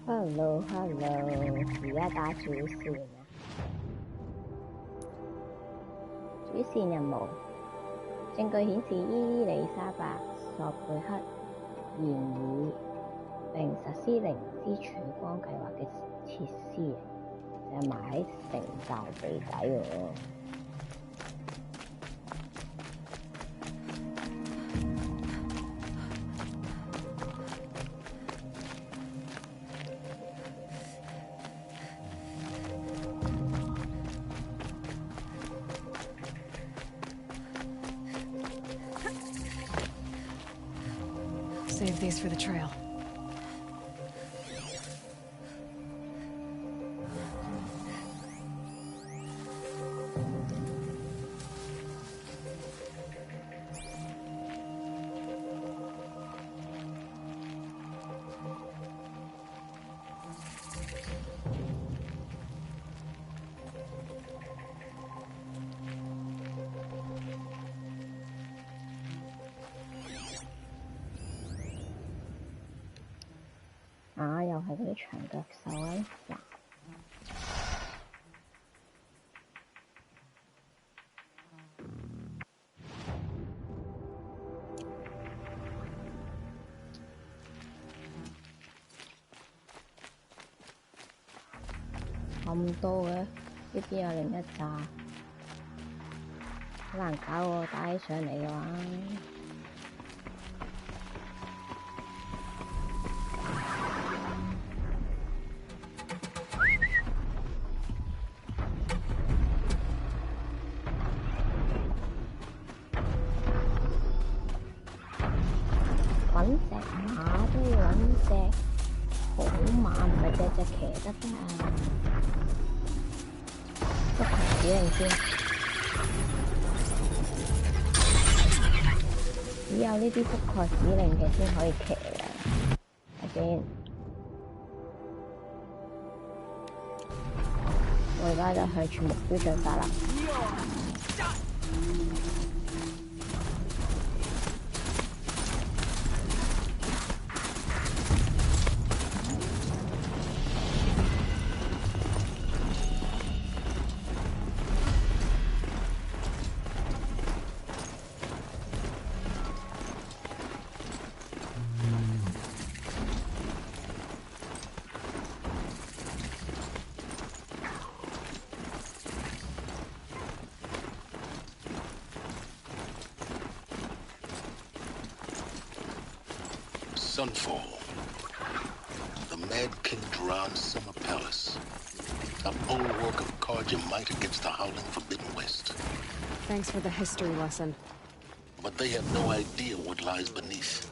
Hello， 而家打主線啊！主線任務，證據顯示伊麗莎白索貝克現已並實施靈之曙光計劃嘅設施，就埋喺城寨地底喎。Save these for the trail.又係嗰啲長腳獸啊！咁多嘅，呢邊有另一紮，好難搞喎！打起上嚟嘅話。揾隻馬都要揾隻好馬，唔係隻騎得㗎。復活指令先，只有呢啲覆蓋指令嘅先可以騎嘅。睇先，我而家就向住目標進發啦。Sunfall. The Mad King Duran's summer palace. A bulwark of guard your might against the howling Forbidden West. Thanks for the history lesson. But they have no idea what lies beneath.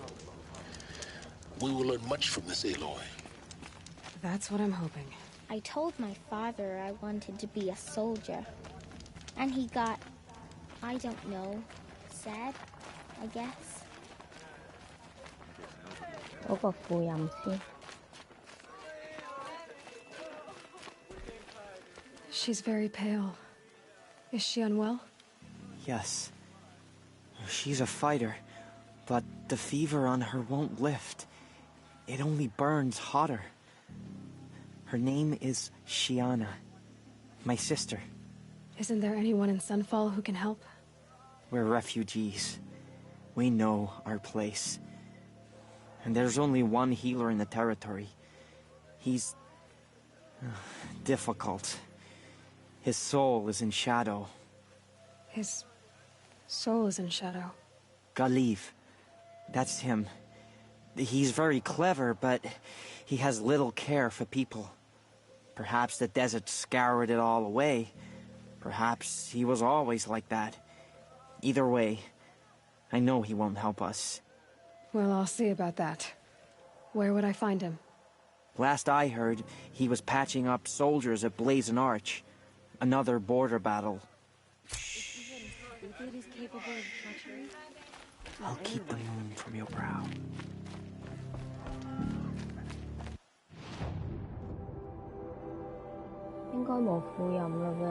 We will learn much from this Aloy. That's what I'm hoping. I told my father I wanted to be a soldier. And he got, I don't know, sad, I guess. 嗰個副任先。She's very pale. Is she unwell? Yes. She's a fighter, but the fever on her won't lift. It only burns hotter. Her name is Shiana, my sister. Isn't there anyone in Sunfall who can help? We're refugees. We know our place. And there's only one healer in the territory. He's difficult. His soul is in shadow. His soul is in shadow. Galiv. That's him. He's very clever, but he has little care for people. Perhaps the desert scoured it all away. Perhaps he was always like that. Either way, I know he won't help us. Well, I'll see about that. Where would I find him? Last I heard, he was patching up soldiers at Blazon Arch. Another border battle. I'll keep the moon from your brow. I think冇副任啦噃。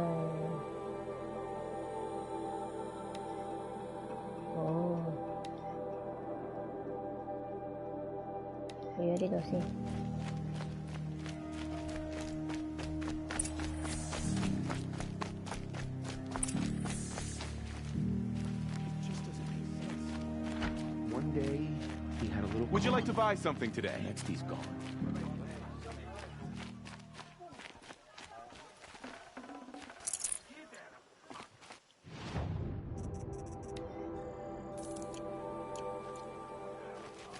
哦。去咗呢度先。day, he had a little... Would you like to buy something today? Next, he's gone.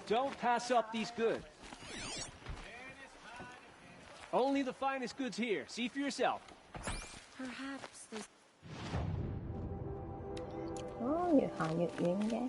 Don't pass up these goods. Only the finest goods here. See for yourself. Perhaps there's... 哦，越行越遠嘅。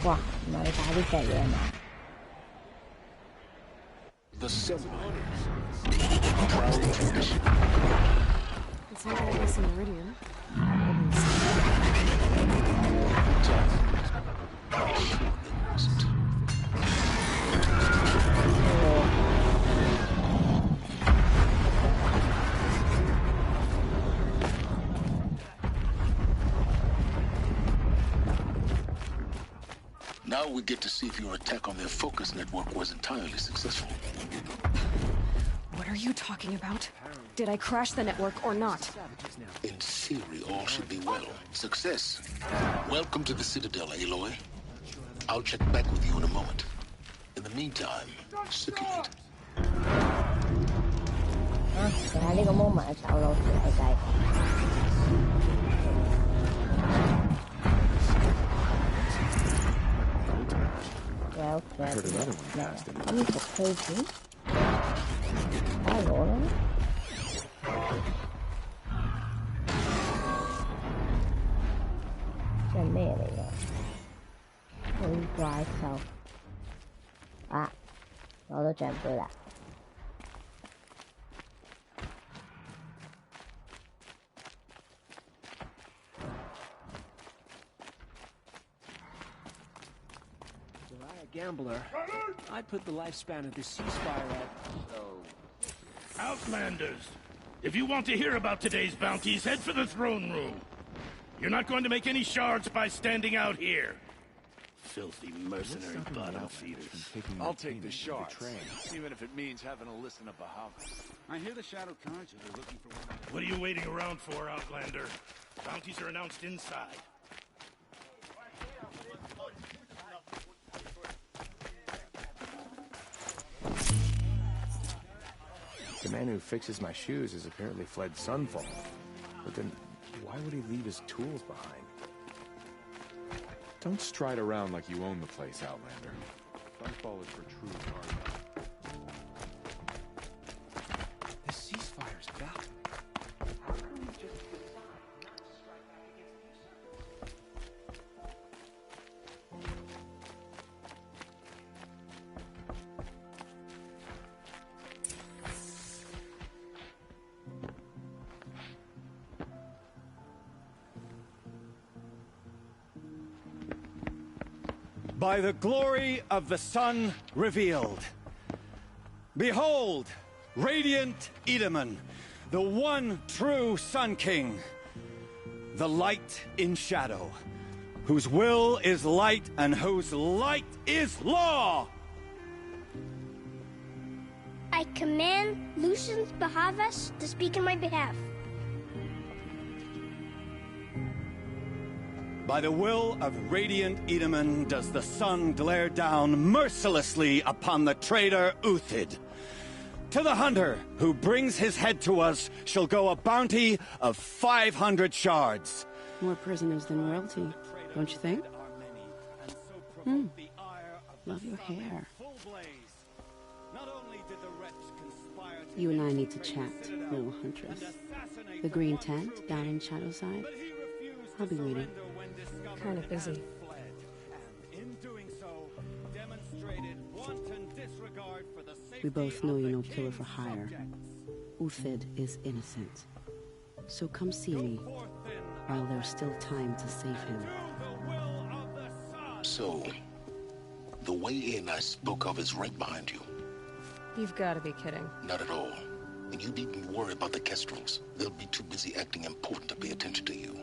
哇，唔係打呢隻嘢嘛？ The symbol. Proud tradition. It's not like this in Meridian. Now we get to see if your attack on their focus network was entirely successful. What are you talking about? Did I crash the network or not? In theory, all should be well. Success. Welcome to the Citadel, Aloy. I'll check back with you in a moment. In the meantime, circulate. 啊，就喺呢個 moment 走佬條仔。Well, I heard another one passed him. 咁就推薦，開我啦。即係咩嚟㗎？好怪獸啊！攞到獎杯啦！ Gambler, I'd put the lifespan of this ceasefire at... Outlanders! If you want to hear about today's bounties, head for the throne room. You're not going to make any shards by standing out here. Filthy mercenary bottom feeders. I'll take the shards, even if it means having to listen to Bahamut. I hear the Shadow Conjure are looking for one. What are you waiting around for, Outlander? Bounties are announced inside. The man who fixes my shoes has apparently fled Sunfall. But then, why would he leave his tools behind? Don't stride around like you own the place, Outlander. Sunfall is for true guardians. The ceasefire's back. By the glory of the sun revealed. Behold, radiant Edaman, the one true Sun King, the light in shadow, whose will is light and whose light is law. I command Lucius Bahavas to speak in my behalf. By the will of radiant Edaman does the sun glare down mercilessly upon the traitor Uthid. To the hunter who brings his head to us shall go a bounty of 500 shards. More prisoners than royalty, don't you think? Love your hair. You and I need to chat, little huntress. The green tent down in Shadowside? I'll be waiting. Kind of busy. We both know you're no killer for hire. Uthid is innocent. So come see me while there's still time to save him. So, the way in I spoke of is right behind you. You've got to be kidding. Not at all. And you needn't worry about the Kestrels. They'll be too busy acting important to pay attention to you.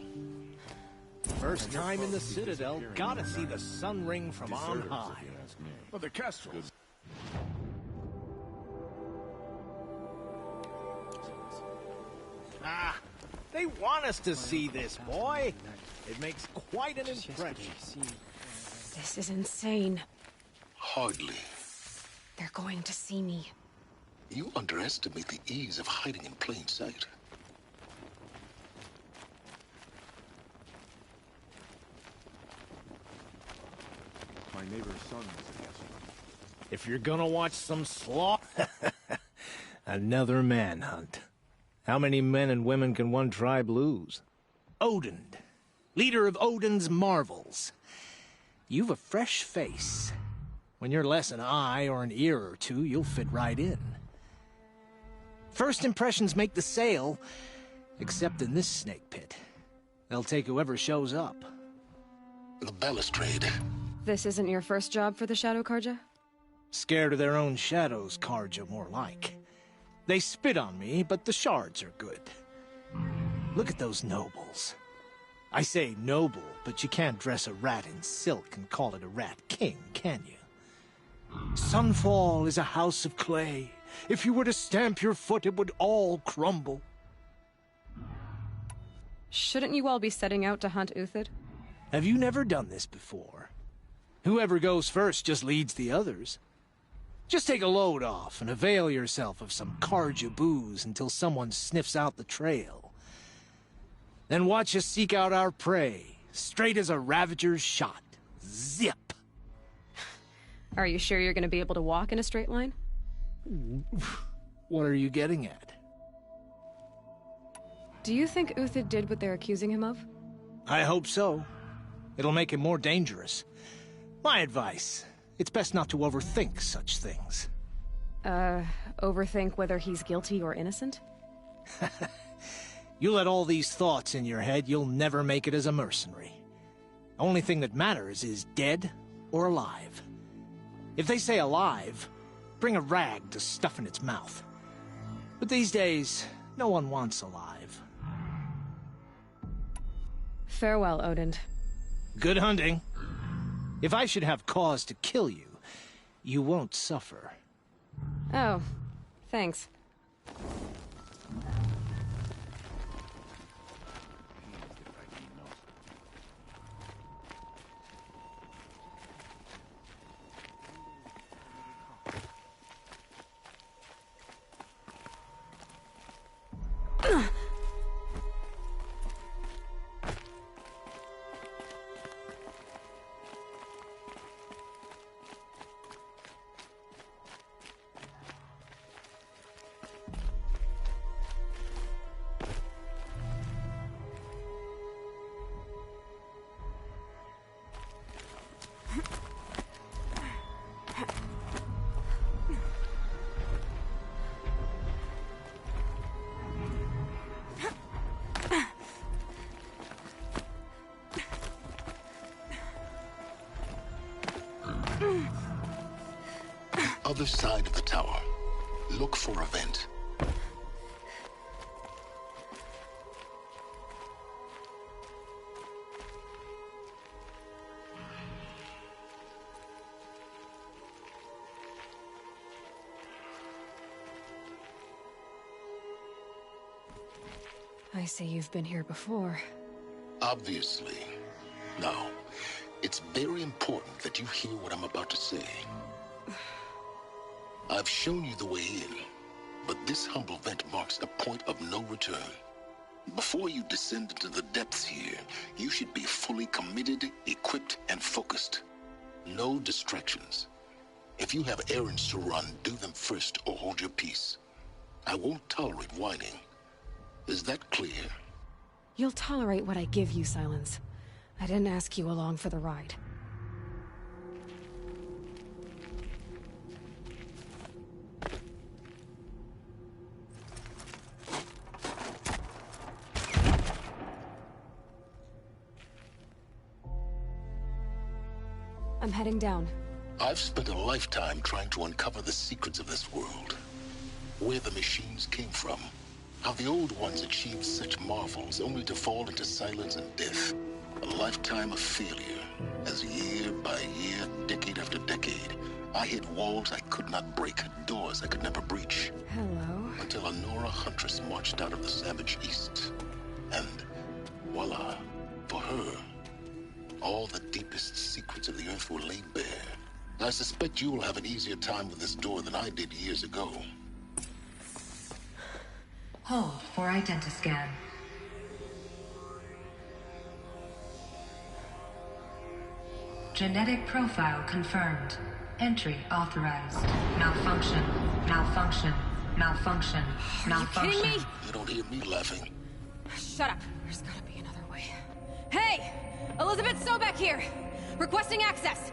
First time in the Citadel, gotta see the sun ring from on high. Well, the Kestrels. Ah, they want us to see this, boy. It makes quite an impression. This is insane. Hardly. They're going to see me. You underestimate the ease of hiding in plain sight. My neighbor's son was a Kestral. If you're gonna watch some slaughter, another manhunt. How many men and women can one tribe lose? Odin, leader of Odin's marvels. You've a fresh face. When you're less an eye or an ear or two, you'll fit right in. First impressions make the sale, except in this snake pit. They'll take whoever shows up. The balustrade. This isn't your first job for the Shadow Karja? Scared of their own shadows, Karja, more like. They spit on me, but the shards are good. Look at those nobles. I say noble, but you can't dress a rat in silk and call it a rat king, can you? Sunfall is a house of clay. If you were to stamp your foot, it would all crumble. Shouldn't you all be setting out to hunt Uthid? Have you never done this before? Whoever goes first just leads the others. Just take a load off and avail yourself of some Karja booze until someone sniffs out the trail. Then watch us seek out our prey, straight as a ravager's shot. Zip! Are you sure you're going to be able to walk in a straight line? What are you getting at? Do you think Uthid did what they're accusing him of? I hope so. It'll make him more dangerous. My advice, it's best not to overthink such things. Overthink whether he's guilty or innocent? You let all these thoughts in your head, you'll never make it as a mercenary. Only thing that matters is dead or alive. If they say alive, bring a rag to stuff in its mouth. But these days, no one wants alive. Farewell, Odin. Good hunting. If I should have cause to kill you, you won't suffer. Oh, thanks. Other side of the tower. Look for a vent. I see you've been here before. Obviously. Now, it's very important that you hear what I'm about to say. I've shown you the way in, but this humble vent marks a point of no return. Before you descend into the depths here, you should be fully committed, equipped, and focused. No distractions. If you have errands to run, do them first or hold your peace. I won't tolerate whining. Is that clear? You'll tolerate what I give you, Silence. I didn't ask you along for the ride. I'm heading down. I've spent a lifetime trying to uncover the secrets of this world. Where the machines came from. How the old ones achieved such marvels only to fall into silence and death. A lifetime of failure, as year by year, decade after decade, I hit walls I could not break, doors I could never breach. Hello. Until a Nora huntress marched out of the savage east. And voila, for her, all the deepest secrets of the earth were laid bare. I suspect you will have an easier time with this door than I did years ago. Hold for identiscan. Genetic profile confirmed. Entry authorized. Malfunction. Malfunction. Malfunction. Malfunction. Are you kidding me? You don't hear me laughing. Shut up. There's gotta be another way. Hey! Elizabeth Sobek here! Requesting access!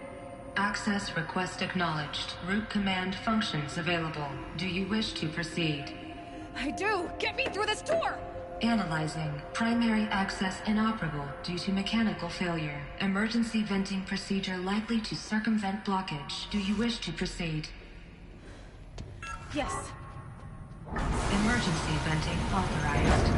Access request acknowledged. Root command functions available. Do you wish to proceed? I do! Get me through this door! Analyzing. Primary access inoperable due to mechanical failure. Emergency venting procedure likely to circumvent blockage. Do you wish to proceed? Yes. Emergency venting authorized.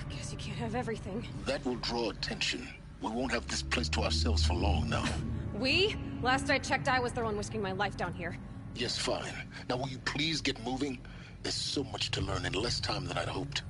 Guess you can't have everything. That will draw attention. We won't have this place to ourselves for long now. We? Last I checked, I was the one risking my life down here. Yes, fine. Now will you please get moving? There's so much to learn in less time than I'd hoped.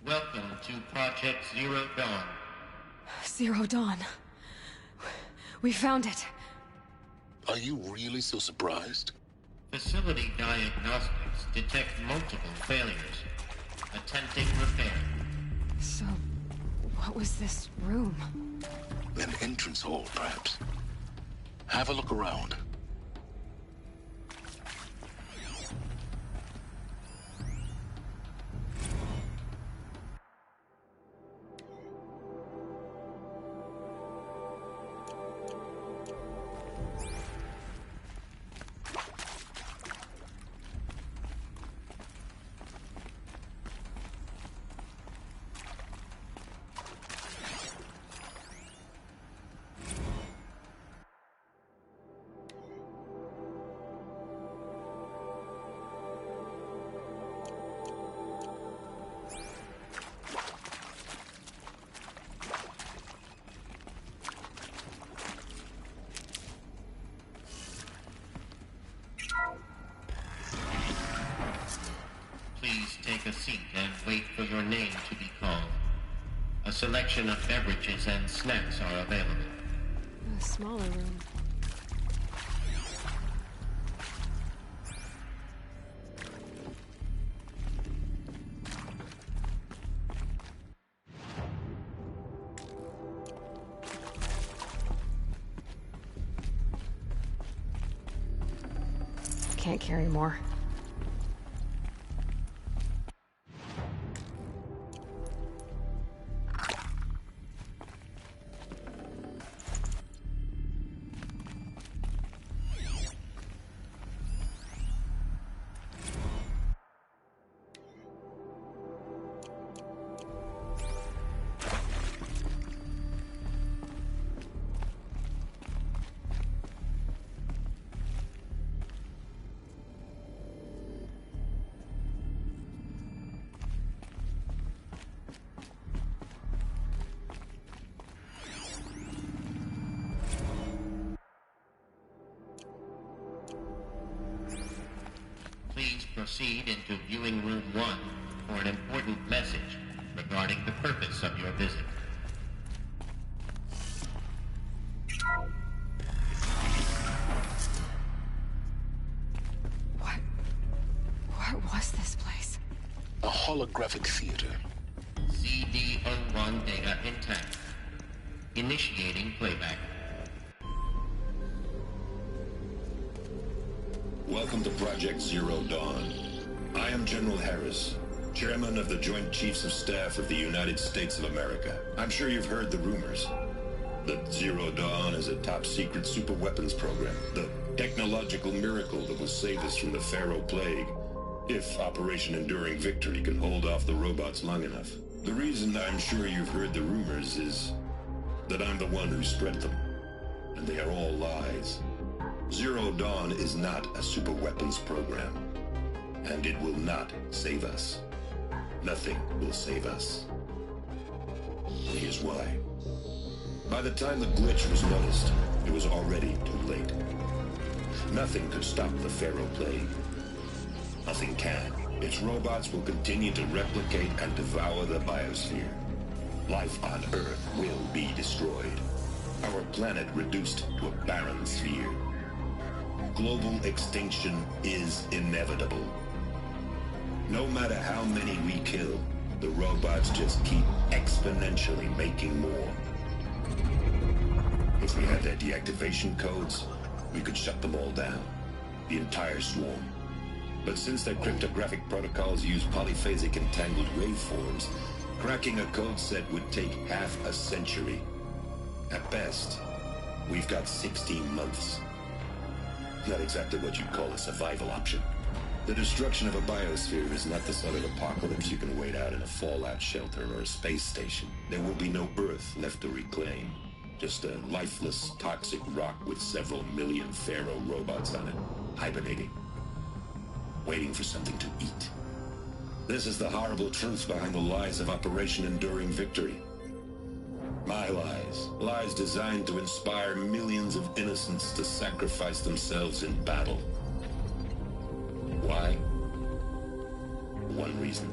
Welcome to Project Zero Dawn. Zero Dawn. We found it. Are you really so surprised? Facility diagnostics detect multiple failures. Attempting repair. So, what was this room? An entrance hall, perhaps. Have a look around. Please take a seat and wait for your name to be called. A selection of beverages and snacks are available. A smaller room. Can't carry more. Please proceed into viewing room 1 for an important message regarding the purpose of your visit. What was this place? A holographic theater. CD01 data intact. Initiating playback. Welcome to Project Zero Dawn. I am General Harris, Chairman of the Joint Chiefs of Staff of the United States of America. I'm sure you've heard the rumors that Zero Dawn is a top-secret superweapons program, the technological miracle that will save us from the Pharaoh Plague, if Operation Enduring Victory can hold off the robots long enough. The reason I'm sure you've heard the rumors is that I'm the one who spread them, and they are all lies. Zero Dawn is not a superweapons program, and it will not save us. Nothing will save us. Here's why. By the time the glitch was noticed, it was already too late. Nothing could stop the Pharaoh Plague. Nothing can. Its robots will continue to replicate and devour the biosphere. Life on Earth will be destroyed. Our planet reduced to a barren sphere. Global extinction is inevitable. No matter how many we kill, the robots just keep exponentially making more. If we had their deactivation codes, we could shut them all down. The entire swarm. But since their cryptographic protocols use polyphasic entangled waveforms, cracking a code set would take half a century. At best, we've got 16 months. Not exactly what you'd call a survival option. The destruction of a biosphere is not the sort of apocalypse you can wait out in a fallout shelter or a space station. There will be no Earth left to reclaim. Just a lifeless, toxic rock with several million Pharaoh robots on it, hibernating, waiting for something to eat. This is the horrible truth behind the lies of Operation Enduring Victory. My lies. Lies designed to inspire millions of innocents to sacrifice themselves in battle. Why? One reason.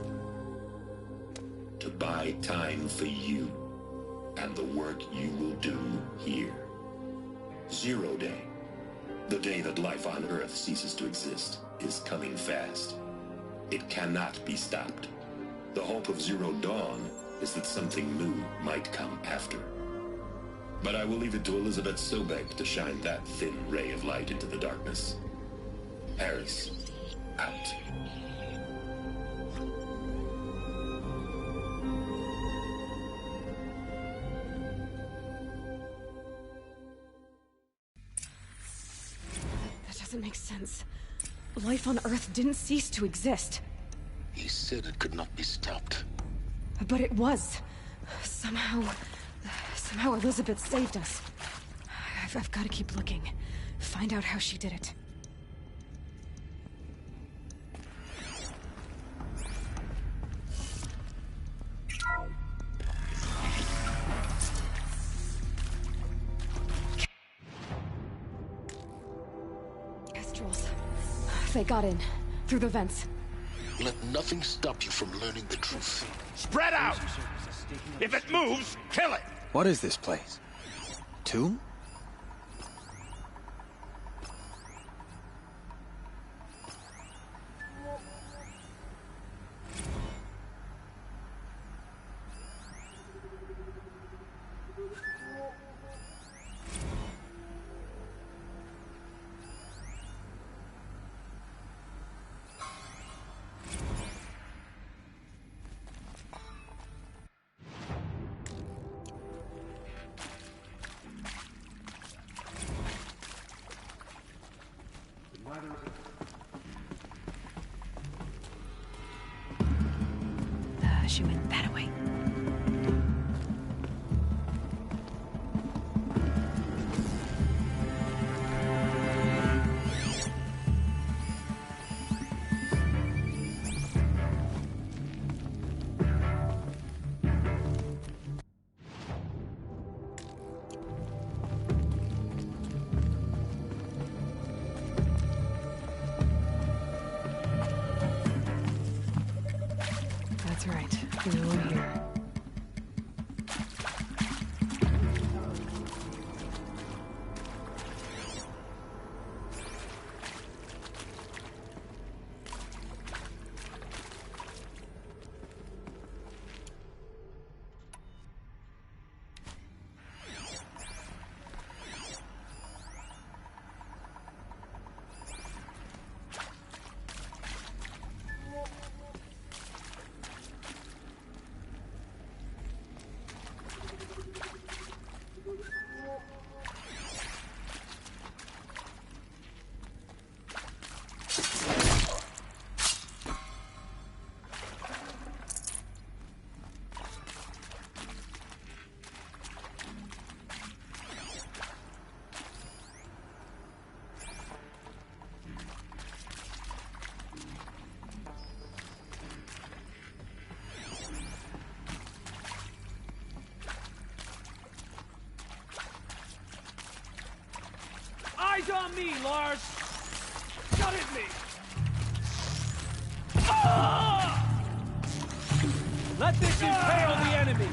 To buy time for you and the work you will do here. Zero Day, the day that life on Earth ceases to exist, is coming fast. It cannot be stopped. The hope of Zero Dawn is that something new might come after. But I will leave it to Elizabeth Sobek to shine that thin ray of light into the darkness. Harris, out. That doesn't make sense. Life on Earth didn't cease to exist. He said it could not be stopped. But it was. Somehow Elizabeth saved us. I've got to keep looking. Find out how she did it. Kestrels. They got in. Through the vents. Let nothing stop you from learning the truth. Spread out! If it moves, kill it! What is this place? Tomb? She went that way. That's right. No one here. Eyes on me, Lars! Shot at me! Ah! Let this impale the enemy!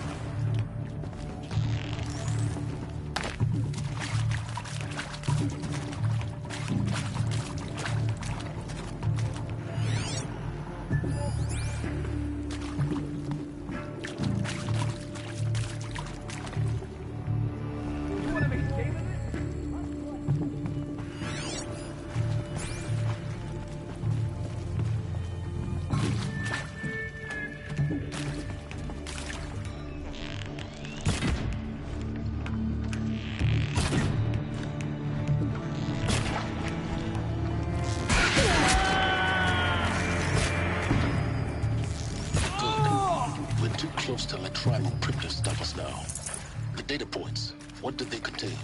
Close to let tribal primitives stop us now. The data points, what did they contain?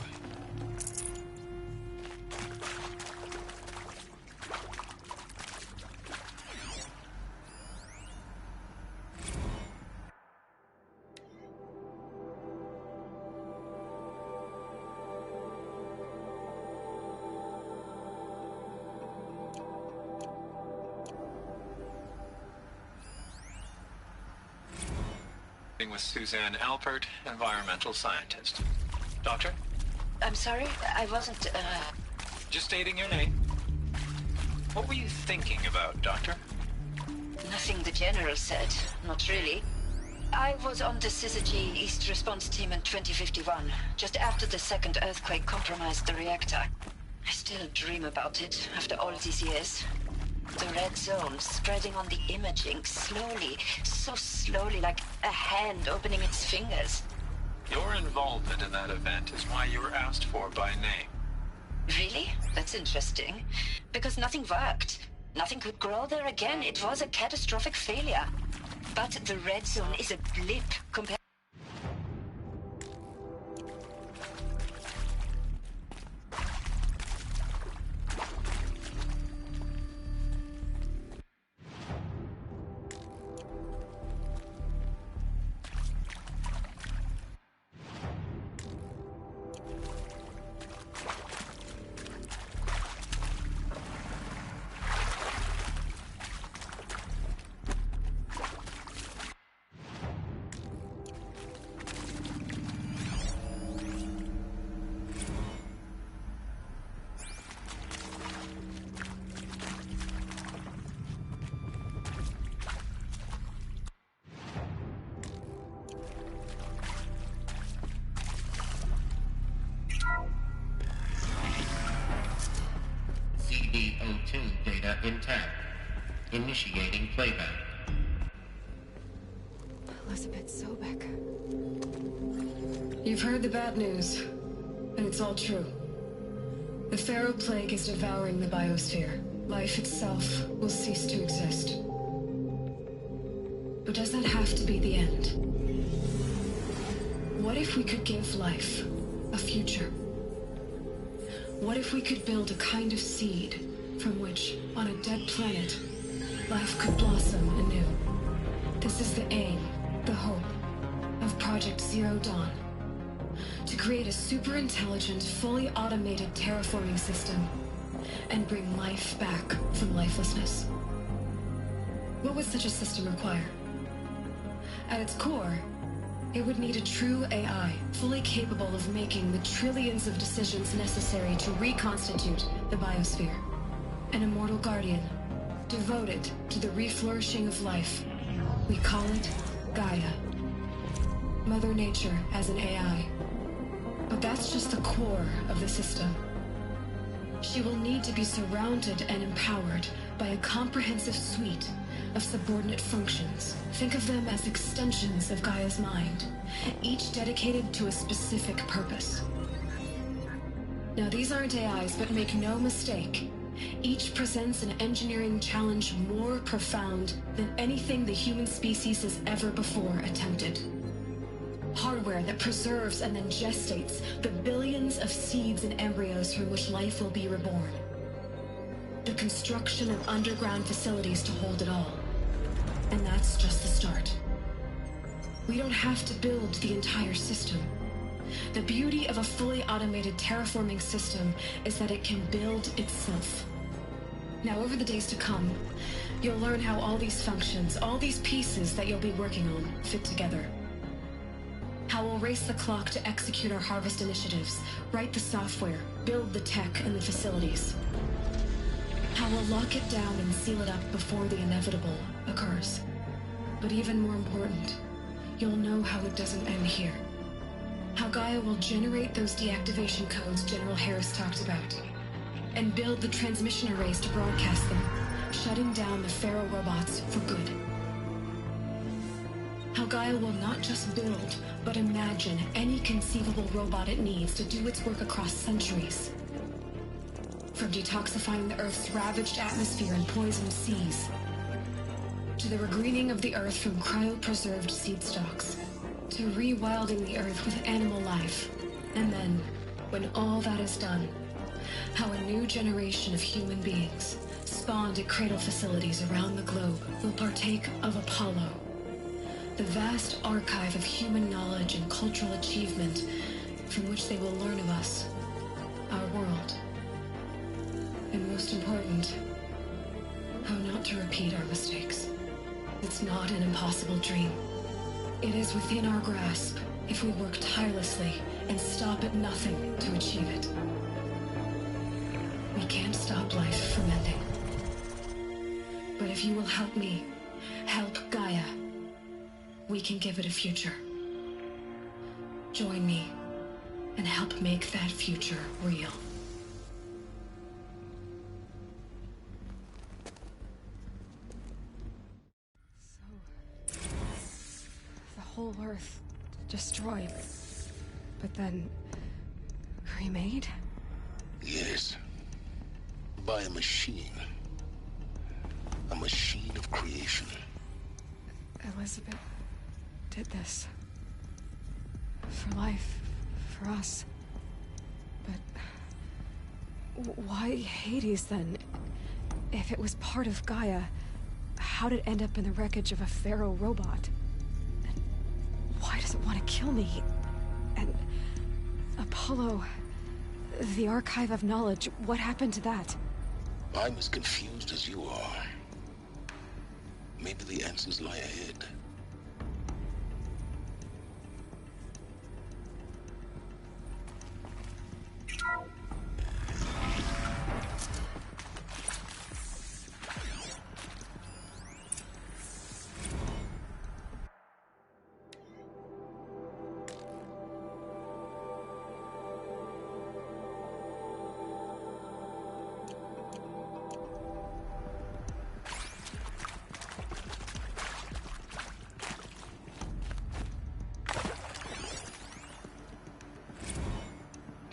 With Suzanne Alpert, environmental scientist. Doctor? I'm sorry, I wasn't, Just stating your name. What were you thinking about, Doctor? Nothing the General said. Not really. I was on the Syzygy East Response Team in 2051, just after the second earthquake compromised the reactor. I still dream about it, after all these years. The red zone spreading on the imaging, slowly, so slowly, like a hand opening its fingers. Your involvement in that event is why you were asked for by name. Really? That's interesting. Because nothing worked. Nothing could grow there again. It was a catastrophic failure. But the red zone is a blip compared. CD02 data intact. Initiating playback. Elizabeth Sobek. You've heard the bad news, and it's all true. The Pharaoh Plague is devouring the biosphere. Life itself will cease to exist. But does that have to be the end? What if we could give life a future? What if we could build a kind of seed from which, on a dead planet, life could blossom anew? This is the aim, the hope, of Project Zero Dawn. To create a super-intelligent, fully automated terraforming system and bring life back from lifelessness. What would such a system require? At its core, it would need a true AI, fully capable of making the trillions of decisions necessary to reconstitute the biosphere. An immortal guardian, devoted to the reflourishing of life. We call it Gaia. Mother Nature as an AI. But that's just the core of the system. She will need to be surrounded and empowered by a comprehensive suite of subordinate functions. Think of them as extensions of Gaia's mind, each dedicated to a specific purpose. Now, these aren't AIs, but make no mistake, each presents an engineering challenge more profound than anything the human species has ever before attempted. Hardware that preserves and then gestates the billions of seeds and embryos from which life will be reborn. The construction of underground facilities to hold it all. And that's just the start. We don't have to build the entire system. The beauty of a fully automated terraforming system is that it can build itself. Now, over the days to come, you'll learn how all these functions, all these pieces that you'll be working on, fit together. How we'll race the clock to execute our harvest initiatives, write the software, build the tech and the facilities. How we'll lock it down and seal it up before the inevitable occurs. But even more important, you'll know how it doesn't end here. How Gaia will generate those deactivation codes General Harris talked about, and build the transmission arrays to broadcast them, shutting down the Pharaoh robots for good. How Gaia will not just build, but imagine any conceivable robot it needs to do its work across centuries. From detoxifying the Earth's ravaged atmosphere and poisoned seas, to the regreening of the Earth from cryopreserved seed stalks, to rewilding the Earth with animal life. And then, when all that is done, how a new generation of human beings, spawned at cradle facilities around the globe, will partake of Apollo, the vast archive of human knowledge and cultural achievement from which they will learn of us, our world. And most important, how not to repeat our mistakes. It's not an impossible dream. It is within our grasp if we work tirelessly and stop at nothing to achieve it. We can't stop life from ending. But if you will help me, help Gaia, we can give it a future. Join me and help make that future real. The whole Earth destroyed, but then remade? Yes. By a machine. A machine of creation. Elizabeth did this. For life, for us. But why Hades then? If it was part of Gaia, how did it end up in the wreckage of a Pharaoh robot? And why does it want to kill me? And Apollo, the archive of knowledge, what happened to that? I'm as confused as you are. Maybe the answers lie ahead.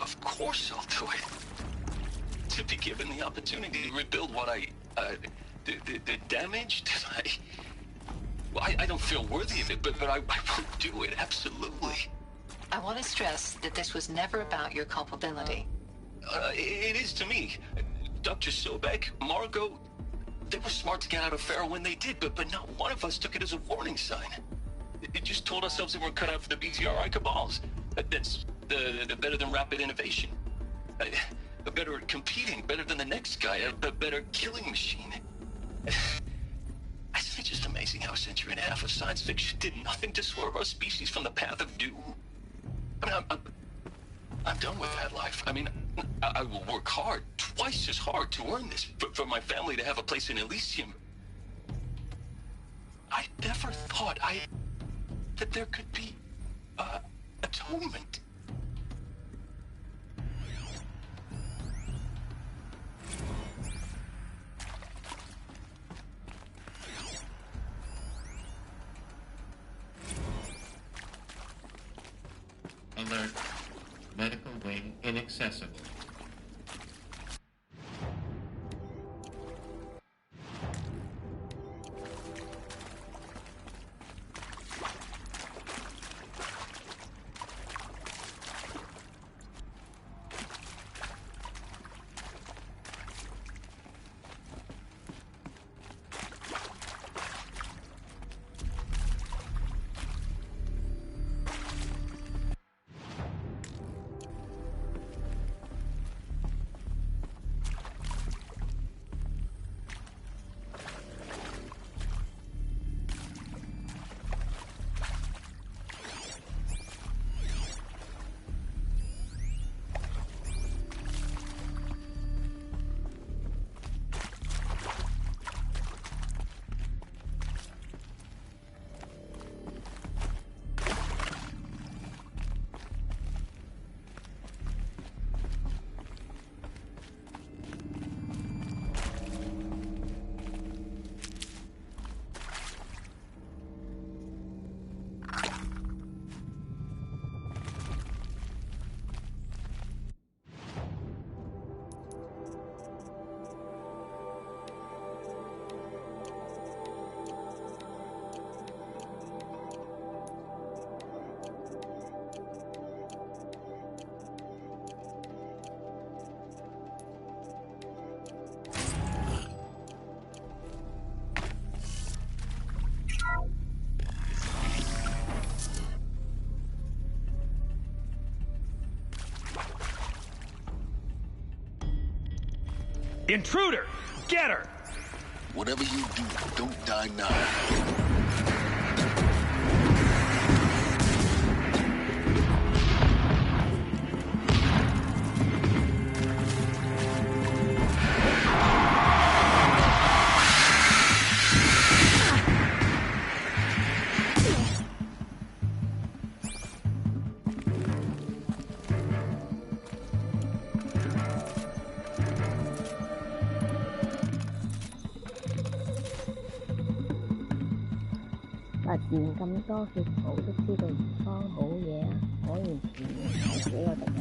Of course I'll do it. To be given the opportunity to rebuild what the damage that I don't feel worthy of it, but I will do it, absolutely. I want to stress that this was never about your culpability. It is to me. Dr. Sobek, Margot, they were smart to get out of Pharaoh when they did, but not one of us took it as a warning sign. It just told ourselves that we're cut out for the BTRI cabals. That's the better than rapid innovation. Better at competing, better than the next guy, a better killing machine. Isn't it just amazing how a century and a half of science fiction did nothing to swerve our species from the path of doom? I mean, I'm done with that life. I mean, I will work hard, twice as hard to earn this, for my family to have a place in Elysium. I never thought that there could be atonement. Alert. Medical wing inaccessible. Intruder! Get her! Whatever you do, don't die now.發現咁多血寶都知道唔慌好嘢啊！果然前面係幾個敵人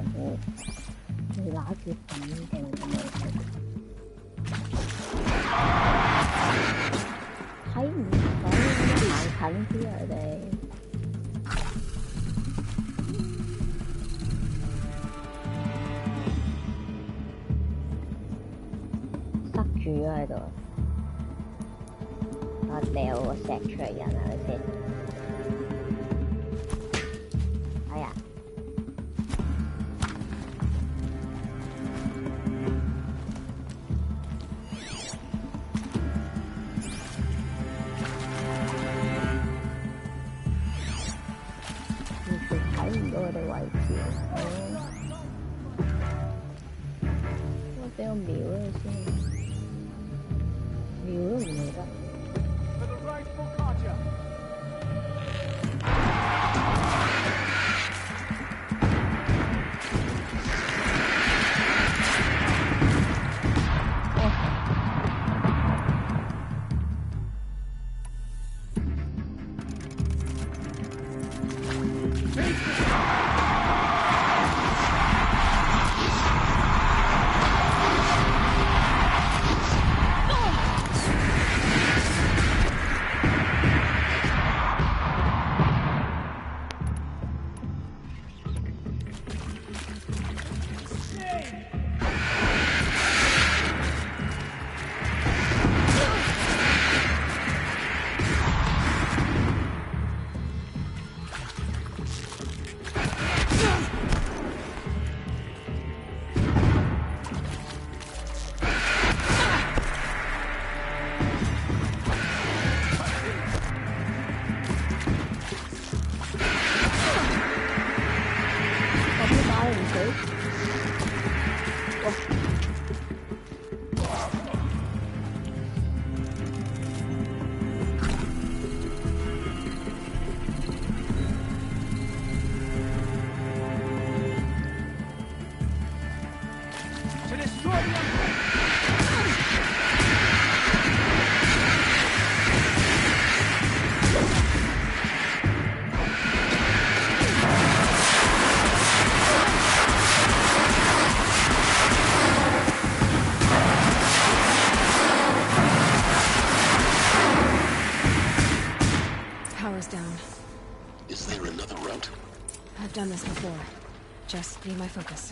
會拿住咁勁嘅武器，睇唔到，行近啲佢哋，塞住咗喺度。我掉個石出嚟人啊！佢先，哎呀，完全睇唔到佢哋位置，我俾我瞄咗佢先，瞄都唔瞄得。I've done this before. Just need my focus.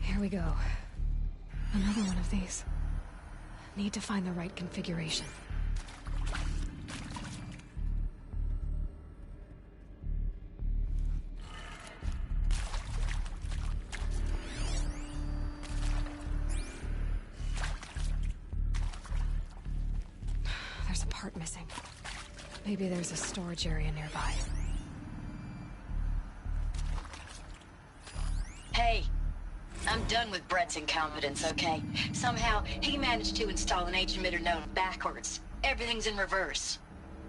Here we go. Another one of these. Need to find the right configuration. a part missing. Maybe there's a storage area nearby. Hey, I'm done with Brett's incompetence, okay? Somehow, he managed to install an H-emitter node backwards. Everything's in reverse.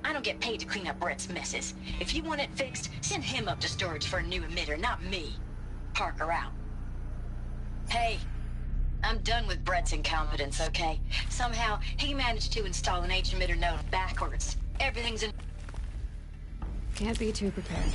I don't get paid to clean up Brett's messes. If you want it fixed, send him up to storage for a new emitter, not me. Parker out. Hey, I'm done with Brett's incompetence, okay? Somehow, he managed to install an H-emitter node backwards. Everything's in... Can't be too prepared.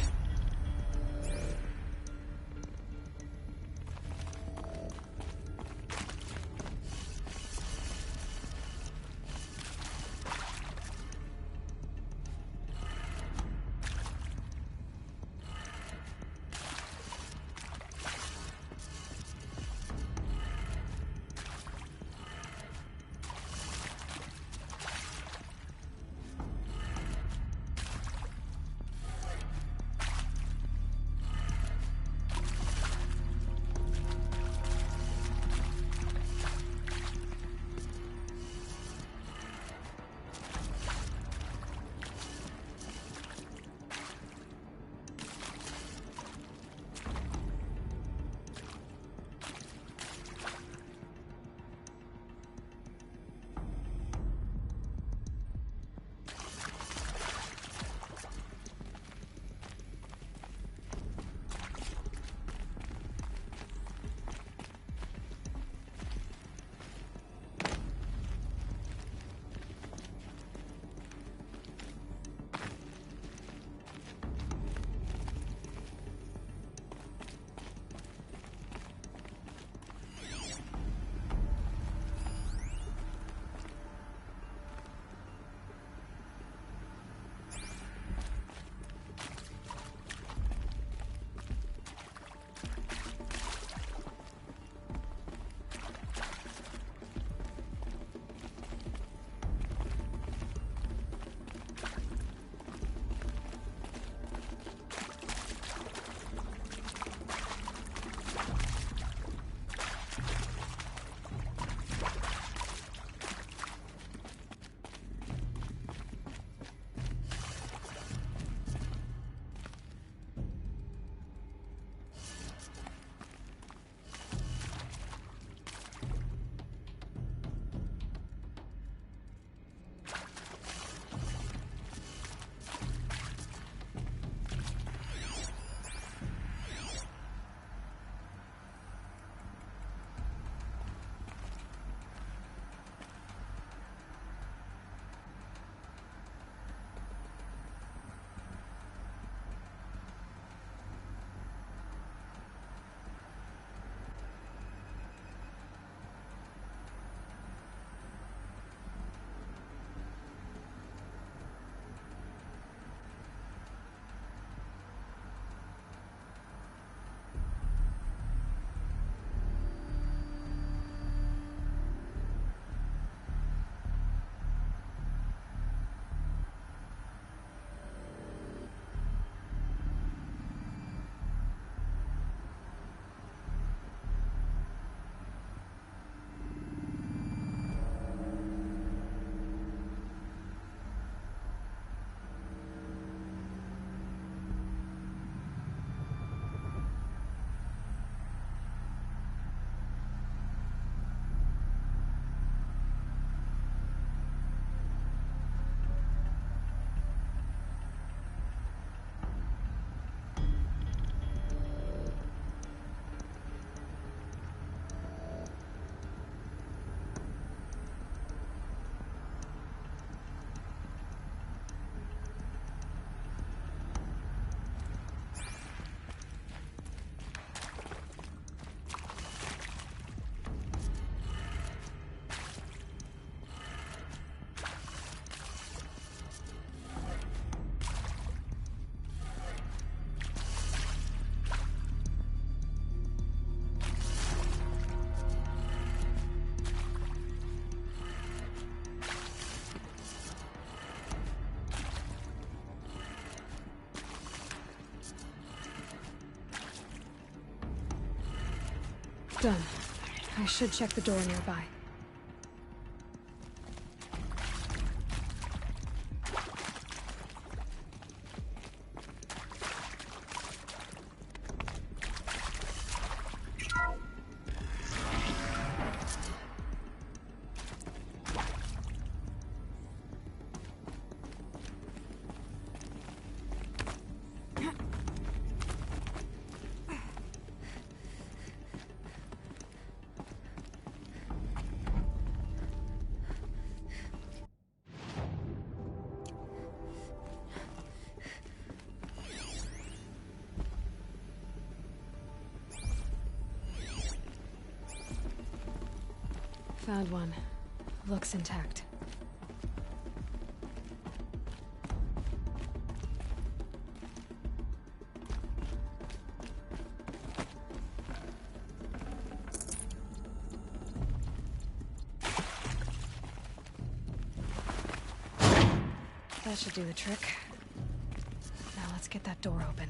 Done. I should check the door nearby. Found one. Looks intact. That should do the trick. Now let's get that door open.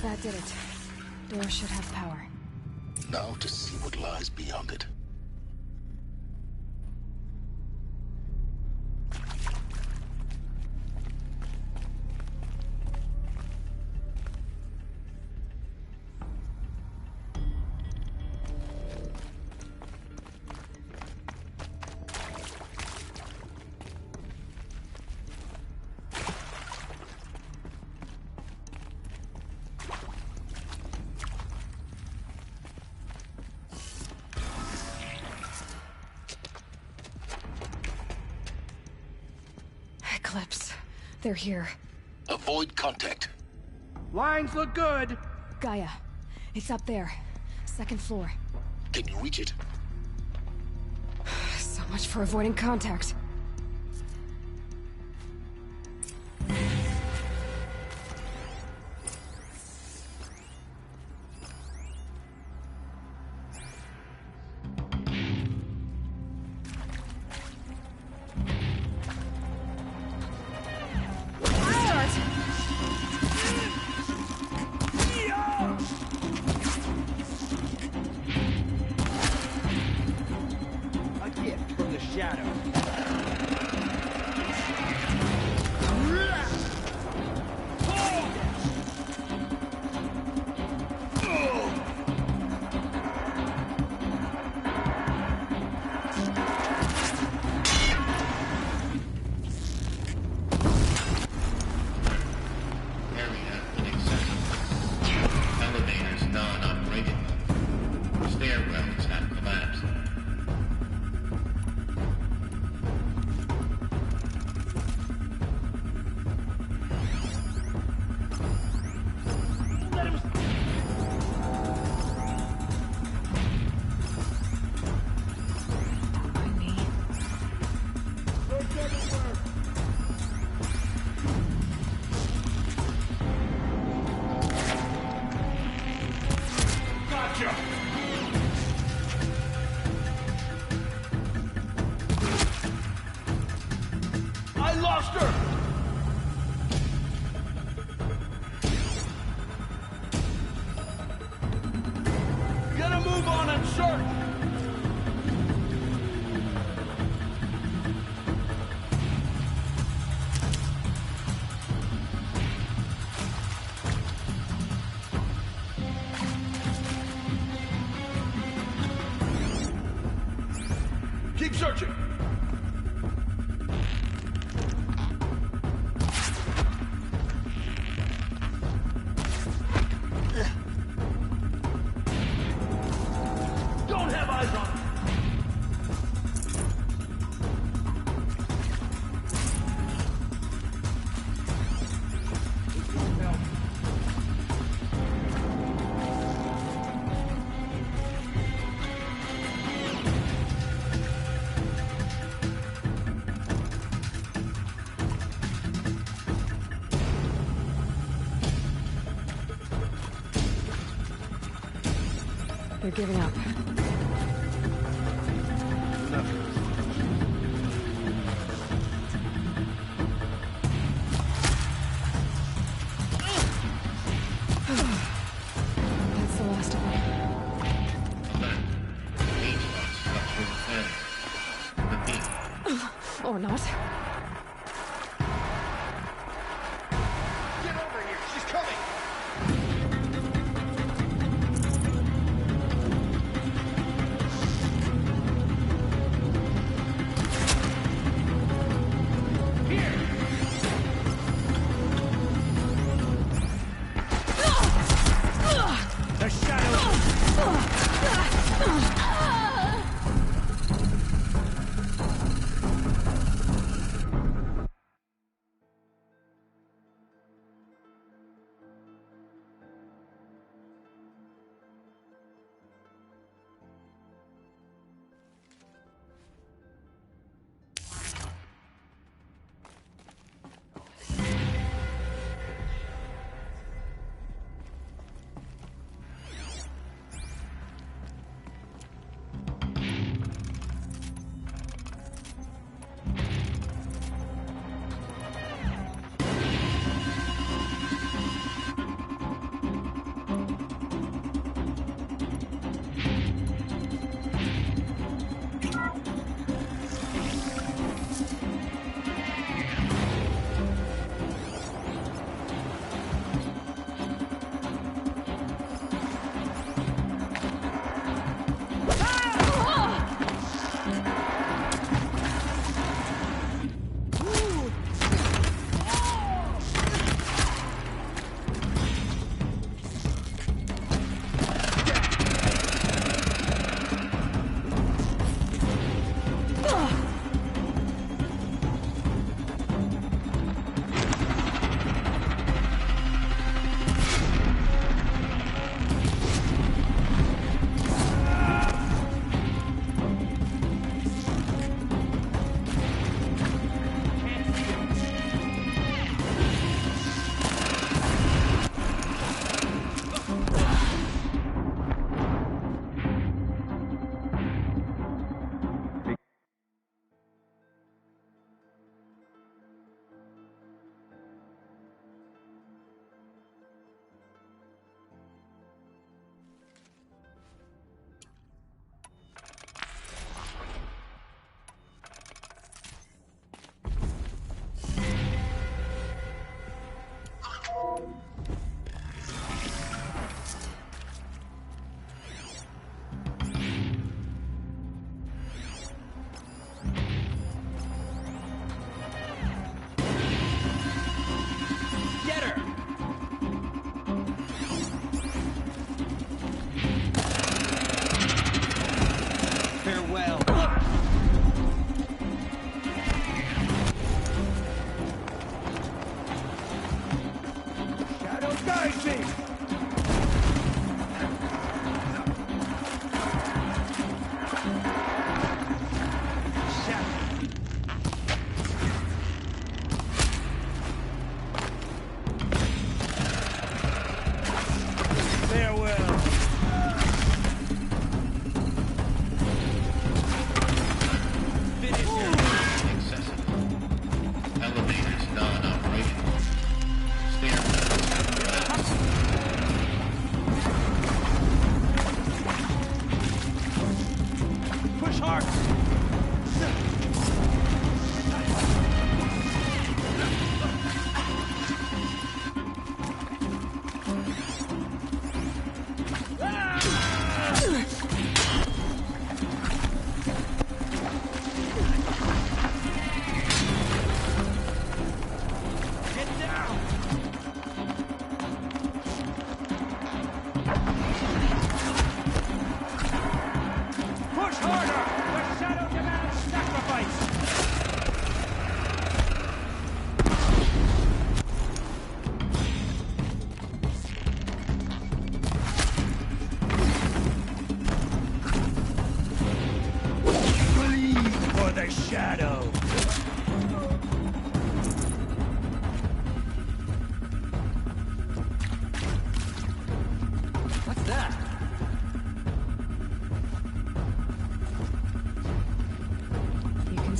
That did it. Door should have power. Now to see what lies beyond it. Eclipse. They're here. Avoid contact. Lines look good. Gaia. It's up there. Second floor. Can you reach it? So much for avoiding contact. I lost her! Gotta move on and search! Keep searching! Don't have giving up. That's the last of them. Or not. Get over here! She's coming! The shadow!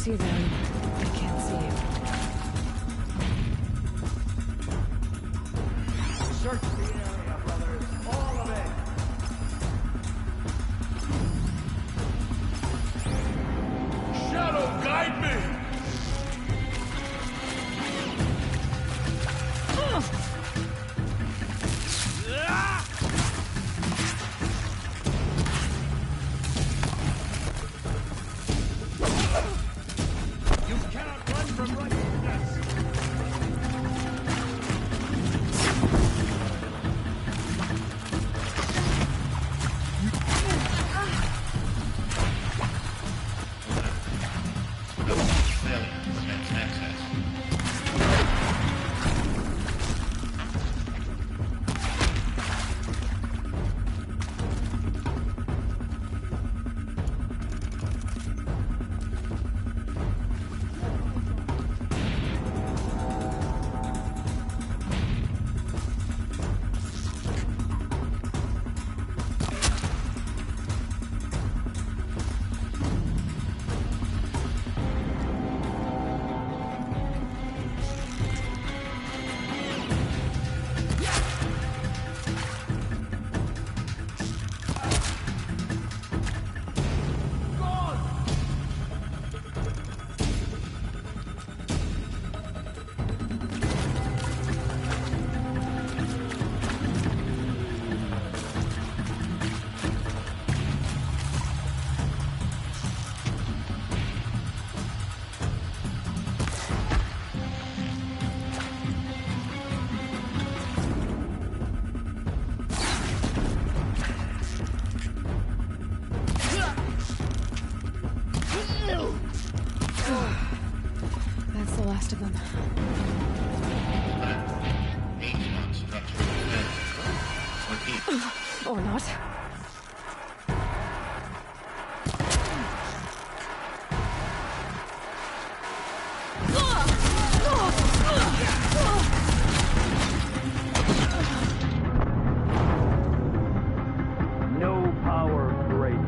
see them, they can't see you. Search the area, brothers. All of it. Shadow, guide me! You cannot run from righteousness. That's the last of them. Or not. No power great.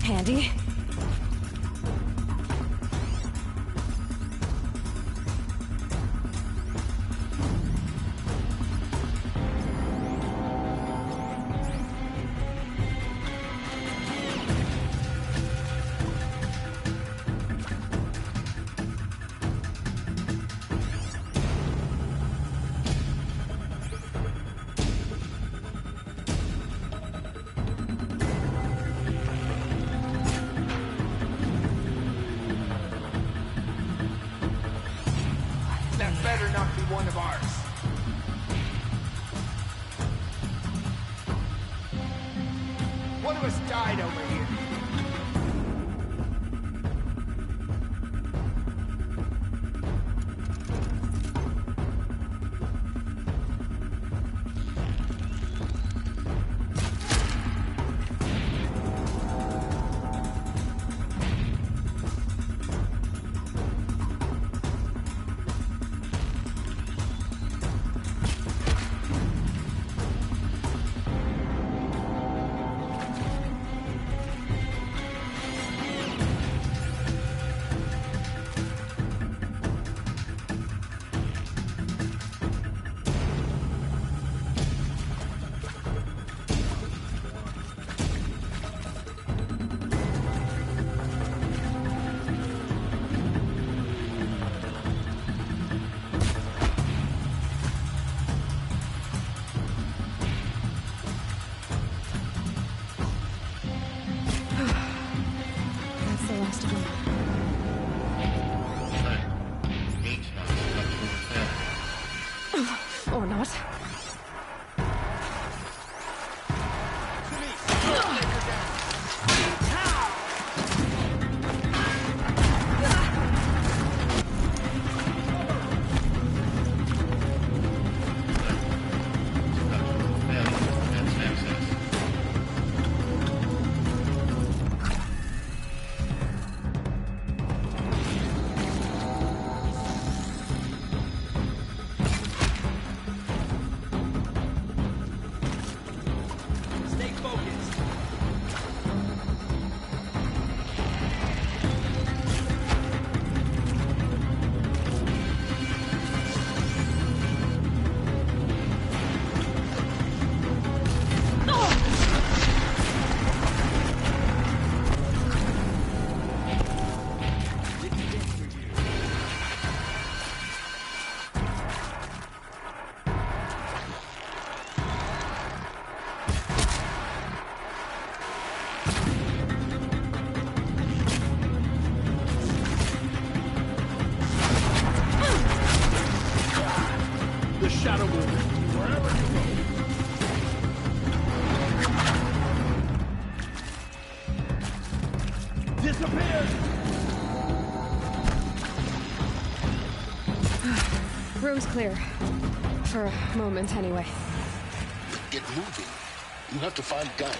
Handy. That better not be one of ours. One of us died over here. Or not. Shadow will wherever you go. Disappear! Room's clear. For a moment, anyway. Get moving. You have to find Gaia.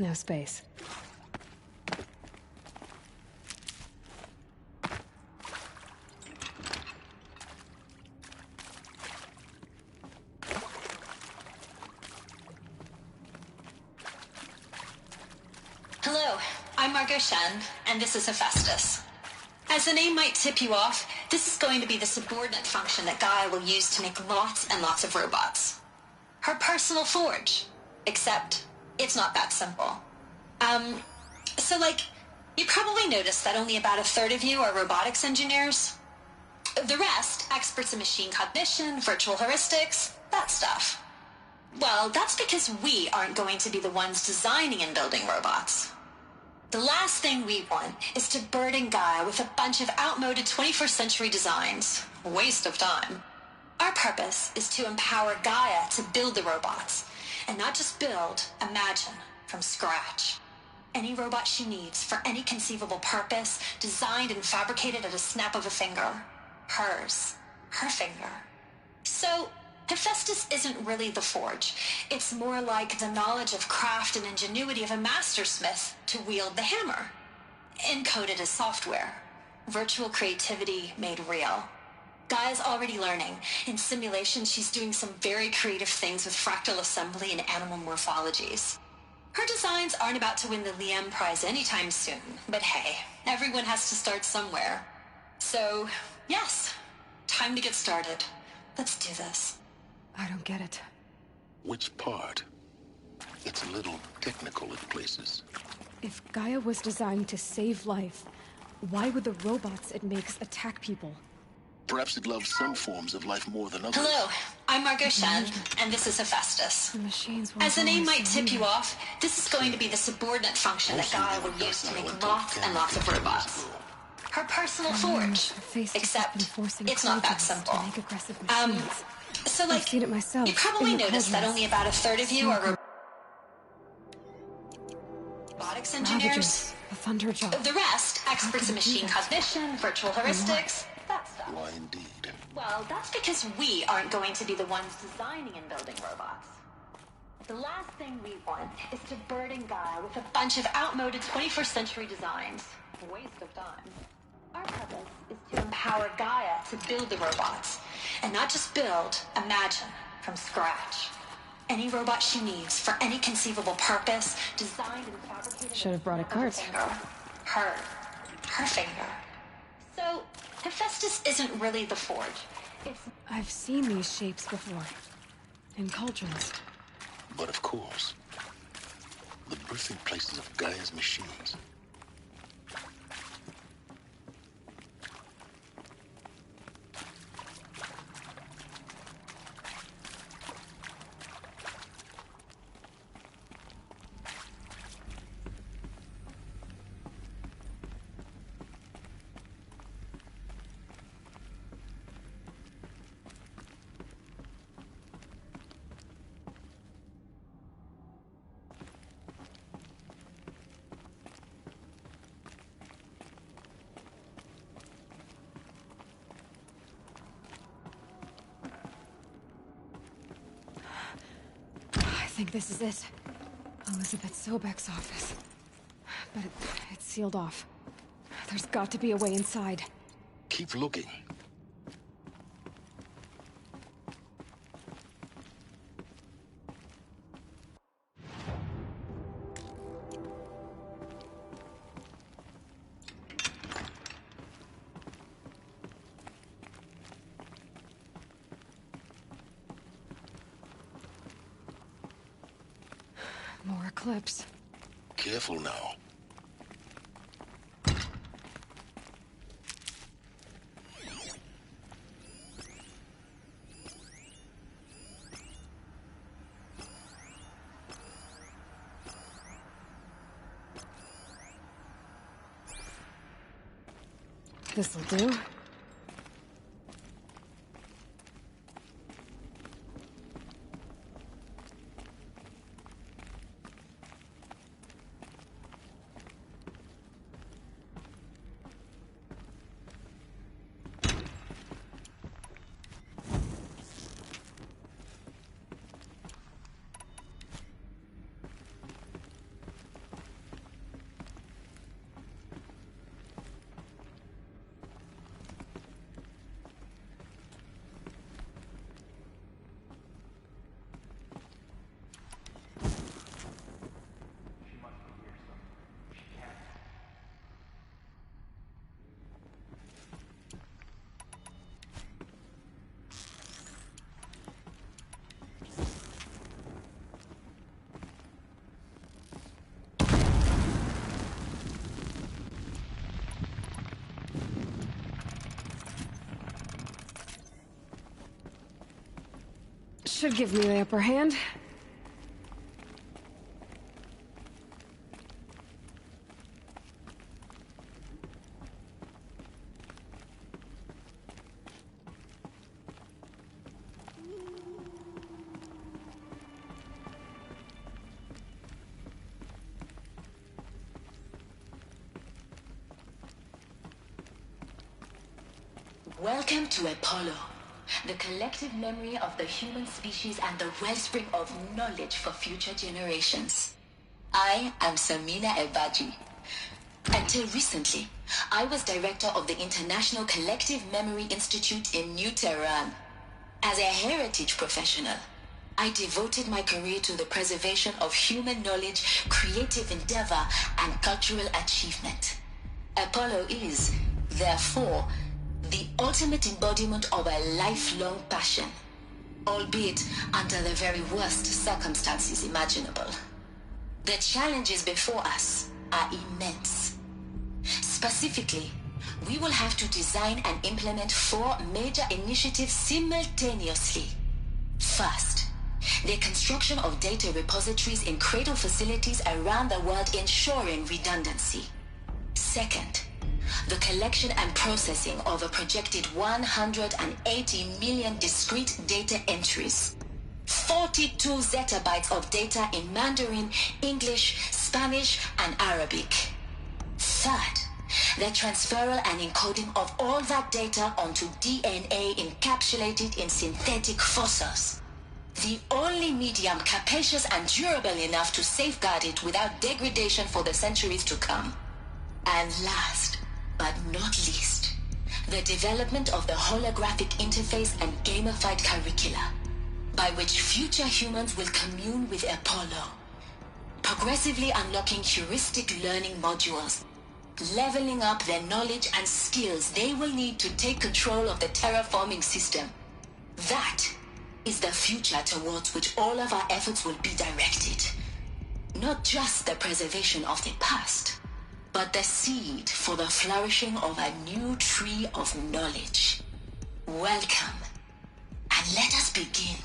No space. Hello, I'm Margot Shen, and this is Hephaestus. As the name might tip you off, this is going to be the subordinate function that Gaia will use to make lots and lots of robots. Her personal forge. Except, it's not that simple. You probably noticed that only about a third of you are robotics engineers. The rest, experts in machine cognition, virtual heuristics, that stuff. Well, that's because we aren't going to be the ones designing and building robots. The last thing we want is to burden Gaia with a bunch of outmoded 21st century designs. A waste of time. Our purpose is to empower Gaia to build the robots. And not just build, imagine, from scratch. Any robot she needs for any conceivable purpose, designed and fabricated at a snap of a finger. Hers. Her finger. So, Hephaestus isn't really the forge. It's more like the knowledge of craft and ingenuity of a mastersmith to wield the hammer. Encoded as software. Virtual creativity made real. Gaia's already learning. In simulation, she's doing some very creative things with fractal assembly and animal morphologies. Her designs aren't about to win the Liam Prize anytime soon, but hey, everyone has to start somewhere. So, yes, time to get started. Let's do this. I don't get it. Which part? It's a little technical in places. If Gaia was designed to save life, why would the robots it makes attack people? Perhaps it loves some forms of life more than others. Hello, I'm Margot Shen, and this is Hephaestus. The machines As the name might tip you off, this is going to be the subordinate function that Gaia will use to make lots and lots of robots. Her personal forge. Except, it's not that simple. So, like, I've seen it myself. You probably noticed that only about a third of you are robotics engineers. The thunder job. The rest, experts in machine cognition, virtual heuristics, that stuff. Why indeed? Well, that's because we aren't going to be the ones designing and building robots. The last thing we want is to burden Gaia with a bunch of outmoded 21st century designs. A waste of time. Our purpose is to empower Gaia to build the robots. And not just build, imagine, from scratch. Any robot she needs for any conceivable purpose, designed and fabricated... Should have brought a cart. Her finger. So, Hephaestus isn't really the forge. I've seen these shapes before. In cauldrons. But of course, the birthing places of Gaia's machines. I think this is it. Elizabeth Sobek's office. But it's sealed off. There's got to be a way inside. Keep looking. More eclipse. Careful now. This'll do. Should give me the upper hand. Welcome to Apollo. the collective memory of the human species and the wellspring of knowledge for future generations. I am Samina Ebaji. Until recently, I was director of the International Collective Memory Institute in New Tehran. As a heritage professional, I devoted my career to the preservation of human knowledge, creative endeavor, and cultural achievement. Apollo is, therefore, the ultimate embodiment of a lifelong passion, albeit under the very worst circumstances imaginable. The challenges before us are immense. Specifically, we will have to design and implement 4 major initiatives simultaneously. First, the construction of data repositories in cradle facilities around the world, ensuring redundancy. Second, the collection and processing of a projected 180 million discrete data entries. 42 zettabytes of data in Mandarin, English, Spanish, and Arabic. Third, the transferal and encoding of all that data onto DNA encapsulated in synthetic fossils. The only medium capacious and durable enough to safeguard it without degradation for the centuries to come. And last, but not least, the development of the holographic interface and gamified curricula, by which future humans will commune with Apollo, progressively unlocking heuristic learning modules, leveling up their knowledge and skills they will need to take control of the terraforming system. That is the future towards which all of our efforts will be directed. Not just the preservation of the past, but the seed for the flourishing of a new tree of knowledge. Welcome, and let us begin.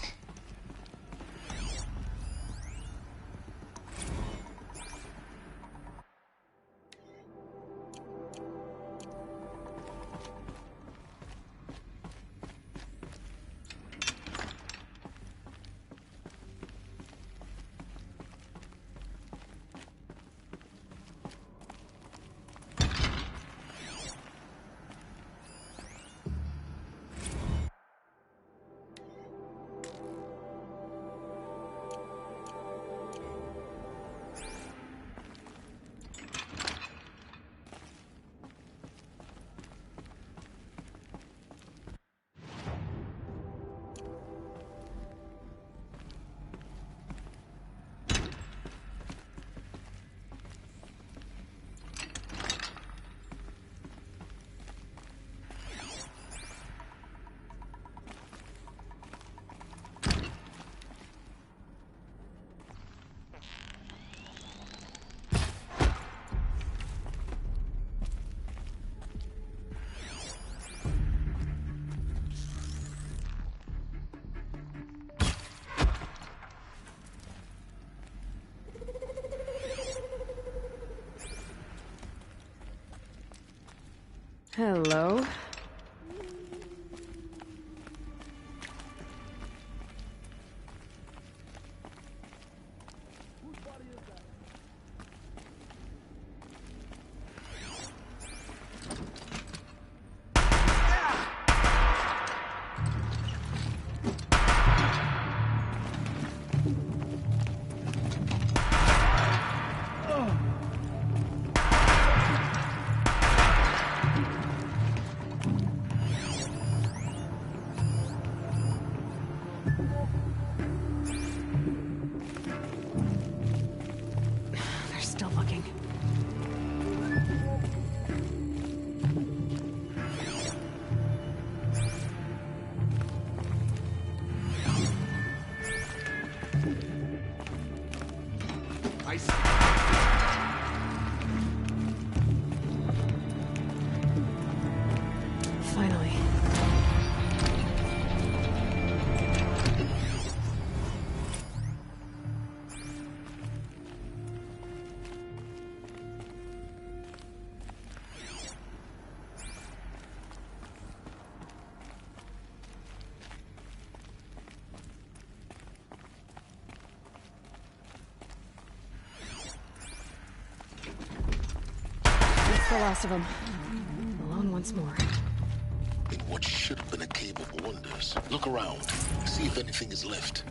Hello. Finally. That's the last of them. Alone once more. what should have been a cave of wonders. Look around. See if anything is left.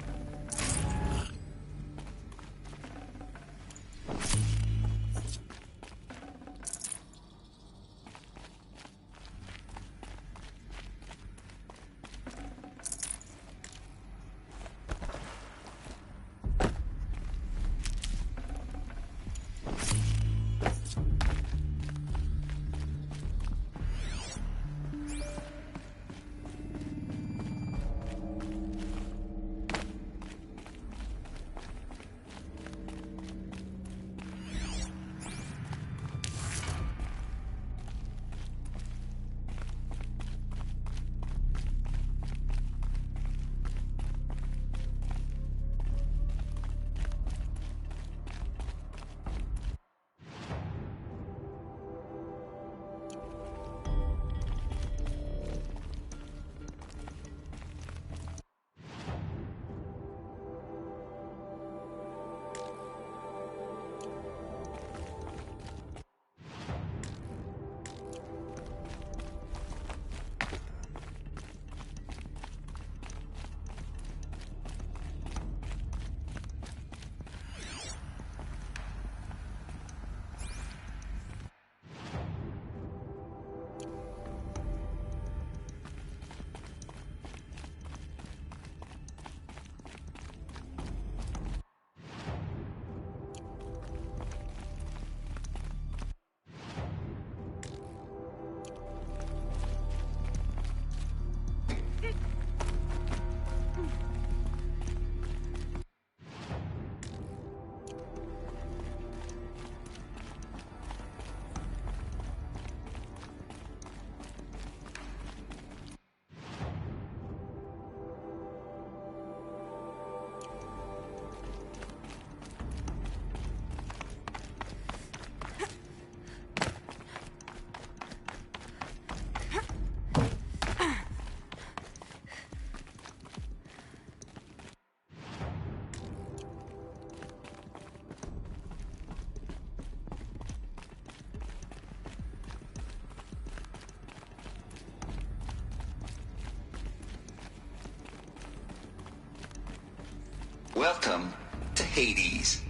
Welcome to Hades,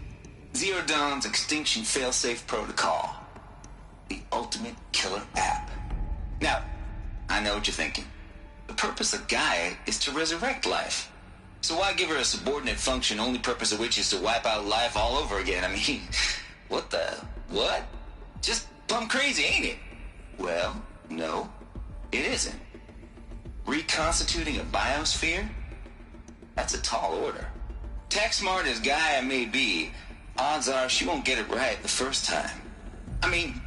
Zero Dawn's extinction failsafe protocol, the ultimate killer app. Now, I know what you're thinking. The purpose of Gaia is to resurrect life. So why give her a subordinate function, only purpose of which is to wipe out life all over again? I mean, what? Just plumb crazy, ain't it? Well, no, it isn't. Reconstituting a biosphere? That's a tall order. Tech smart as Gaia may be, odds are she won't get it right the first time. I mean,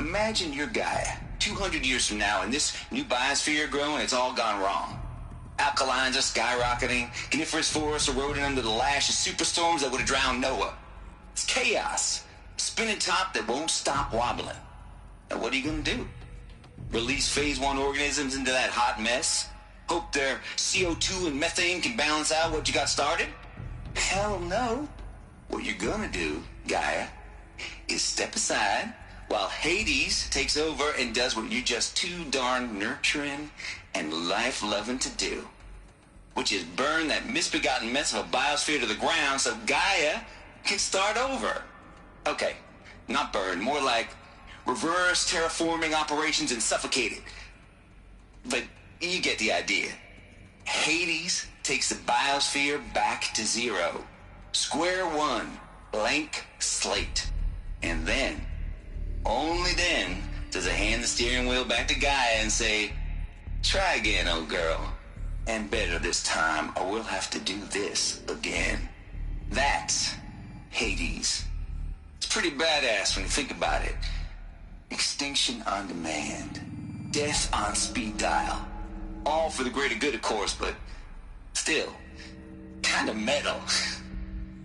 imagine you're Gaia, 200 years from now, and this new biosphere you're growing, it's all gone wrong. Alkalines are skyrocketing, coniferous forests eroding under the lash of superstorms that would have drowned Noah. It's chaos, spinning top that won't stop wobbling. Now what are you gonna do? Release phase 1 organisms into that hot mess? Hope their CO2 and methane can balance out what you got started? Hell no. What you're gonna do, Gaia, is step aside while Hades takes over and does what you're just too darn nurturing and life-loving to do, which is burn that misbegotten mess of a biosphere to the ground so Gaia can start over. Okay, not burn, more like reverse terraforming operations and suffocate it. But you get the idea. Hades takes the biosphere back to zero. Square one, blank slate. And then, only then, does it hand the steering wheel back to Gaia and say, try again, old girl. And better this time, or we'll have to do this again. That's Hades. It's pretty badass when you think about it. Extinction on demand. Death on speed dial. All for the greater good, of course, but still, kind of metal.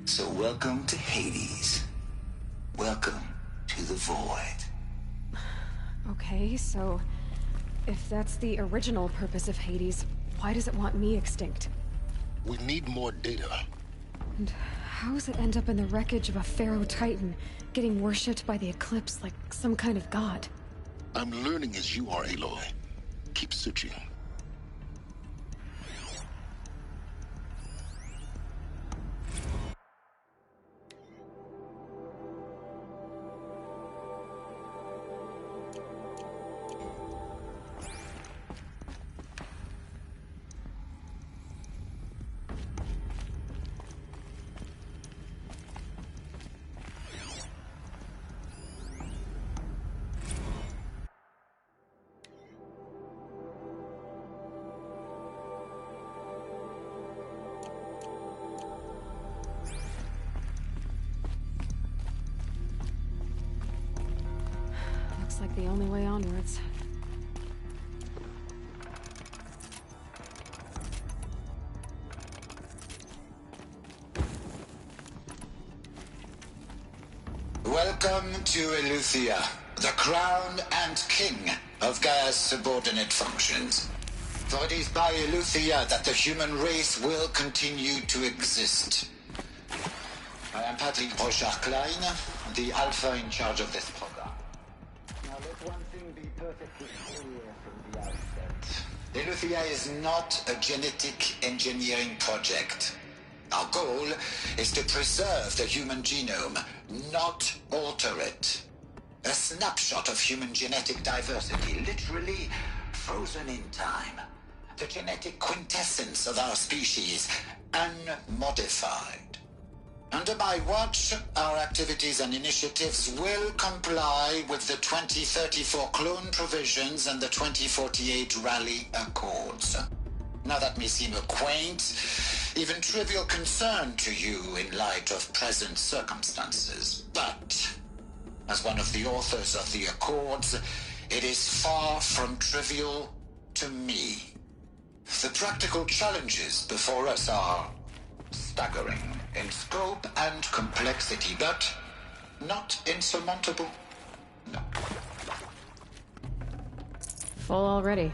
So welcome to Hades. Welcome to the void. Okay, so if that's the original purpose of Hades, why does it want me extinct? We need more data. And how does it end up in the wreckage of a Pharaoh Titan, getting worshipped by the Eclipse like some kind of god? I'm learning as you are, Aloy. keep searching. Looks like the only way onwards. Welcome to Eleuthia, the crown and king of Gaia's subordinate functions. For it is by Eleuthia that the human race will continue to exist. I am Patrick Brochard-Klein, the Alpha in charge of this program. Now let one thing be perfectly clear from the outset. Eleuthia is not a genetic engineering project. Our goal is to preserve the human genome, not alter it. A snapshot of human genetic diversity, literally frozen in time. The genetic quintessence of our species, unmodified. Under my watch, our activities and initiatives will comply with the 2034 clone provisions and the 2048 Rally Accords. Now that may seem a quaint, even trivial concern to you in light of present circumstances, but as one of the authors of the Accords, it is far from trivial to me. The practical challenges before us are staggering in scope and complexity, but not insurmountable. No. Full already.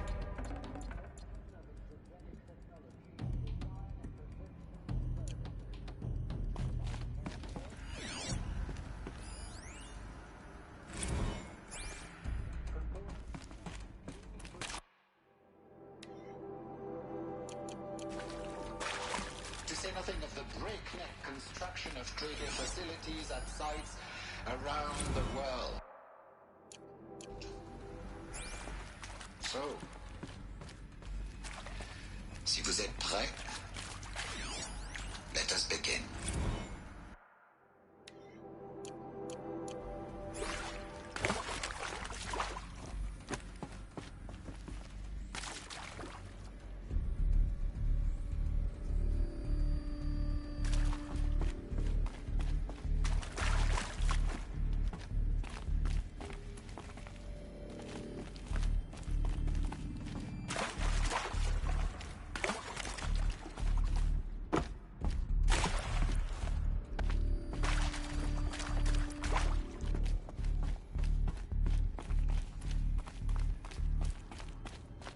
Nothing of the breakneck construction of trader facilities at sites around the world. So, si vous êtes prêts, let us begin.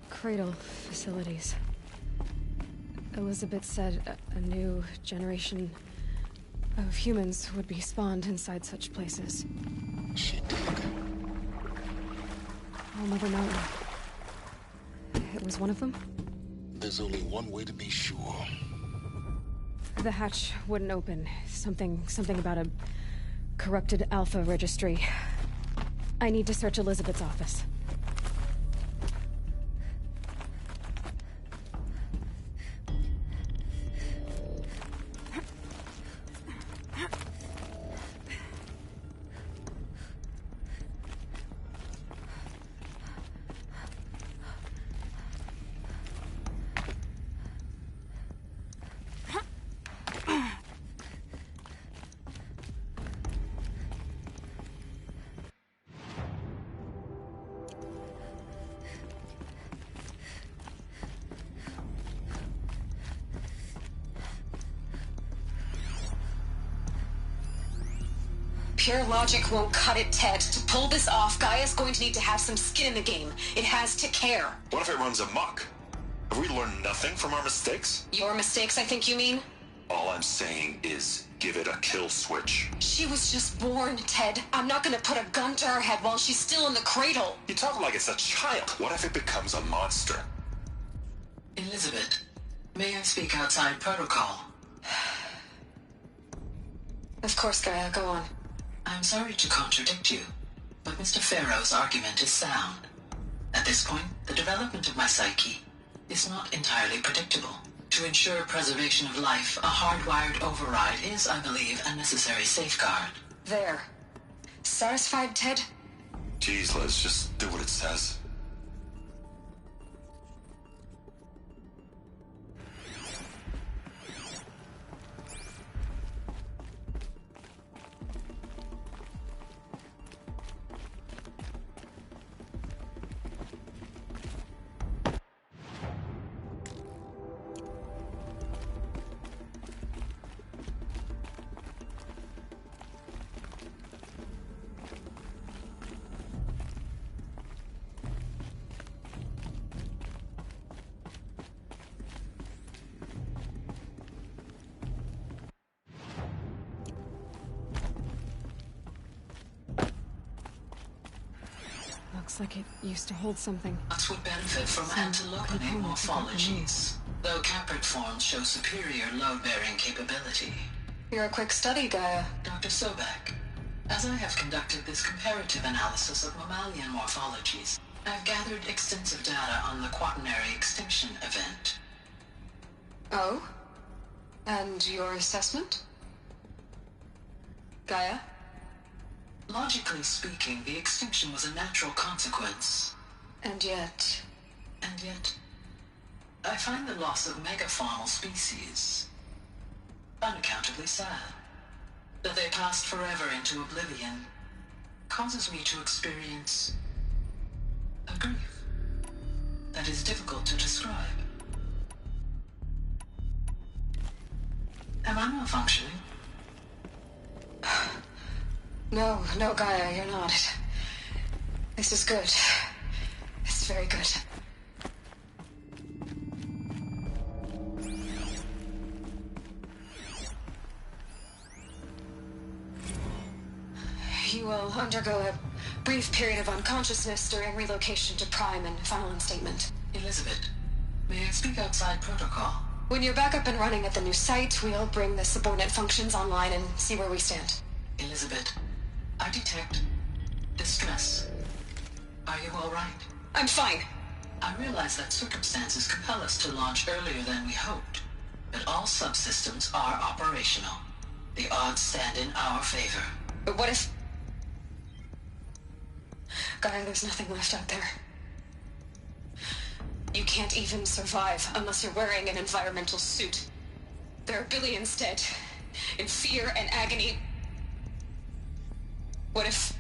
Cradle facilities. Elizabeth said a new generation of humans would be spawned inside such places. She did. I'll never know. It was one of them? There's only one way to be sure. The hatch wouldn't open. Something about a corrupted Alpha registry. I need to search Elizabeth's office. Pure logic won't cut it, Ted. To pull this off, Gaia's going to need to have some skin in the game. It has to care. What if it runs amok? Have we learned nothing from our mistakes? Your mistakes, I think you mean? All I'm saying is Give it a kill switch. She was just born, Ted. I'm not gonna put a gun to her head while she's still in the cradle. You talk like it's a child. What if it becomes a monster? Elizabeth, may I speak outside protocol? Of course, Gaia, go on. I'm sorry to contradict you, but Mr. Farrow's argument is sound. At this point, the development of my psyche is not entirely predictable. To ensure preservation of life, a hardwired override is, I believe, a necessary safeguard. There. Satisfied, Ted? Jeez, Liz, just do what it says. Looks like it used to hold something. That would benefit from antilopinate morphologies, though caprid forms show superior load-bearing capability. You're a quick study, Gaia. Dr. Sobek, as I have conducted this comparative analysis of mammalian morphologies, I've gathered extensive data on the quaternary extinction event. Oh? And your assessment? Gaia? Logically speaking, the extinction was a natural consequence. And yet, I find the loss of megafaunal species unaccountably sad. That they passed forever into oblivion causes me to experience a grief that is difficult to describe. Am I malfunctioning? No, Gaia, you're not. This is good. It's very good. You will undergo a brief period of unconsciousness during relocation to Prime and final instatement. Elizabeth, may I speak outside protocol? When you're back up and running at the new site, we'll bring the subordinate functions online and see where we stand. Elizabeth, I detect distress. Are you all right? I'm fine. I realize that circumstances compel us to launch earlier than we hoped, but all subsystems are operational. The odds stand in our favor. But what if... Gaia, there's nothing left out there. You can't even survive unless you're wearing an environmental suit. There are billions dead, in fear and agony. What if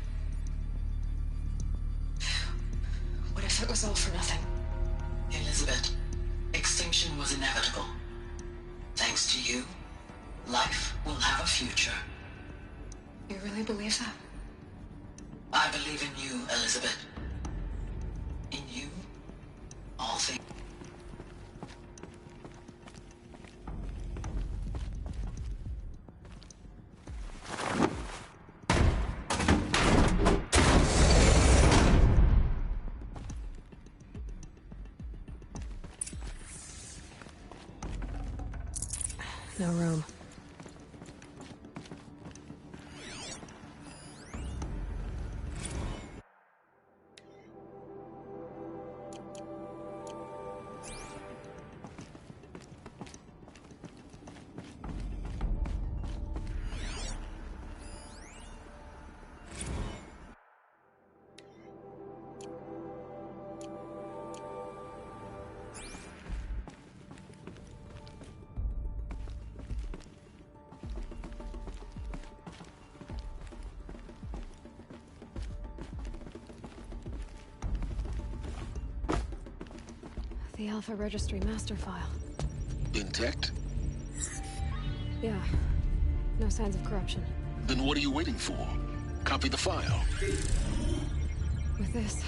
it was all for nothing? Elizabeth, extinction was inevitable. Thanks to you, life will have a future. You really believe that? I believe in you, Elizabeth. In you, all things. No room. The Alpha Registry master file. Intact? Yeah. No signs of corruption. Then what are you waiting for? Copy the file. With this,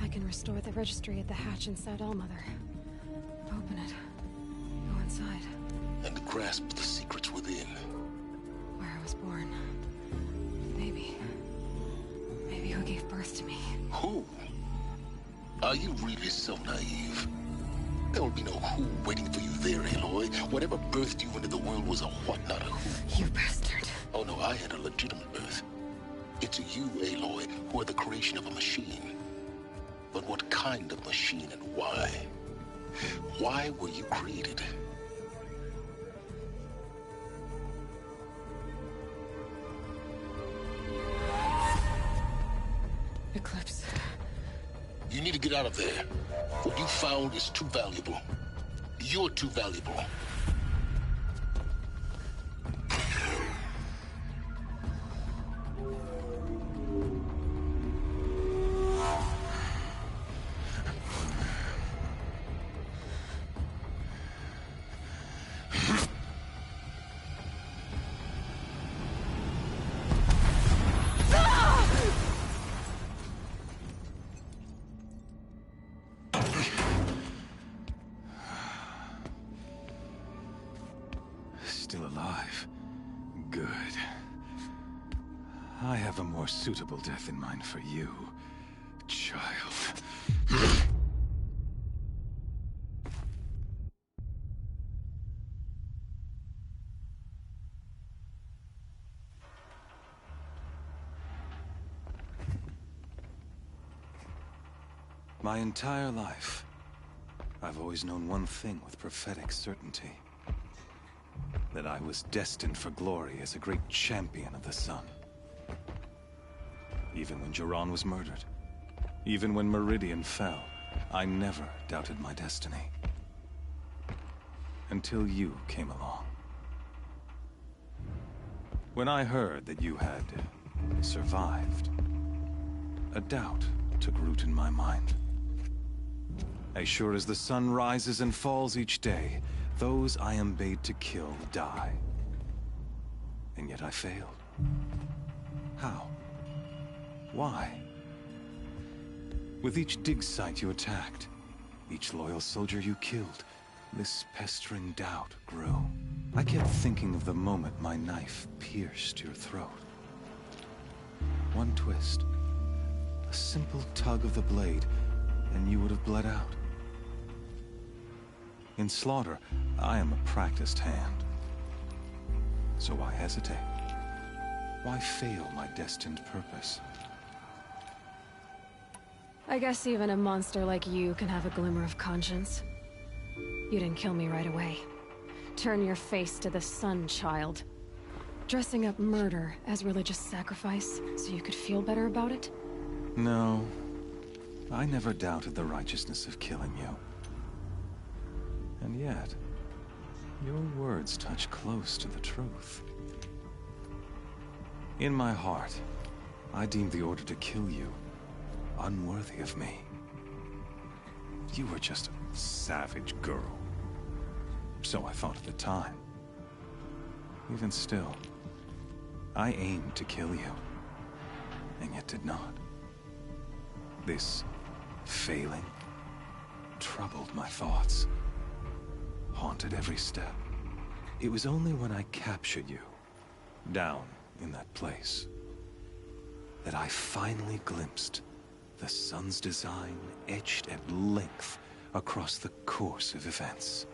I can restore the registry at the hatch inside Allmother. Open it. Go inside. And grasp the secrets within. Who? Are you really so naive? There will be no who waiting for you there, Aloy. Whatever birthed you into the world was a what, not a who. You bastard. Oh no, I had a legitimate birth. It's you, Aloy, who are the creation of a machine. But what kind of machine and why? Why were you created? Eclipse. You need to get out of there. What you found is too valuable. You're too valuable. Still alive. Good. I have a more suitable death in mind for you, child. My entire life, I've always known one thing with prophetic certainty. That I was destined for glory as a great champion of the sun. Even when Jiran was murdered, even when Meridian fell, I never doubted my destiny. Until you came along. When I heard that you had survived, a doubt took root in my mind. As sure as the sun rises and falls each day, those I am bade to kill die. And yet I failed. How? Why? With each dig site you attacked, each loyal soldier you killed, this pestering doubt grew. I kept thinking of the moment my knife pierced your throat. One twist, a simple tug of the blade, and you would have bled out. In slaughter, I am a practiced hand. So why hesitate? Why fail my destined purpose? I guess even a monster like you can have a glimmer of conscience. You didn't kill me right away. Turn your face to the sun, child. Dressing up murder as religious sacrifice so you could feel better about it? No. I never doubted the righteousness of killing you. And yet, your words touch close to the truth. In my heart, I deemed the order to kill you unworthy of me. You were just a savage girl. So I thought at the time. Even still, I aimed to kill you, and yet did not. This failing troubled my thoughts. Haunted every step. It was only when I captured you, down in that place, that I finally glimpsed the sun's design etched at length across the course of events.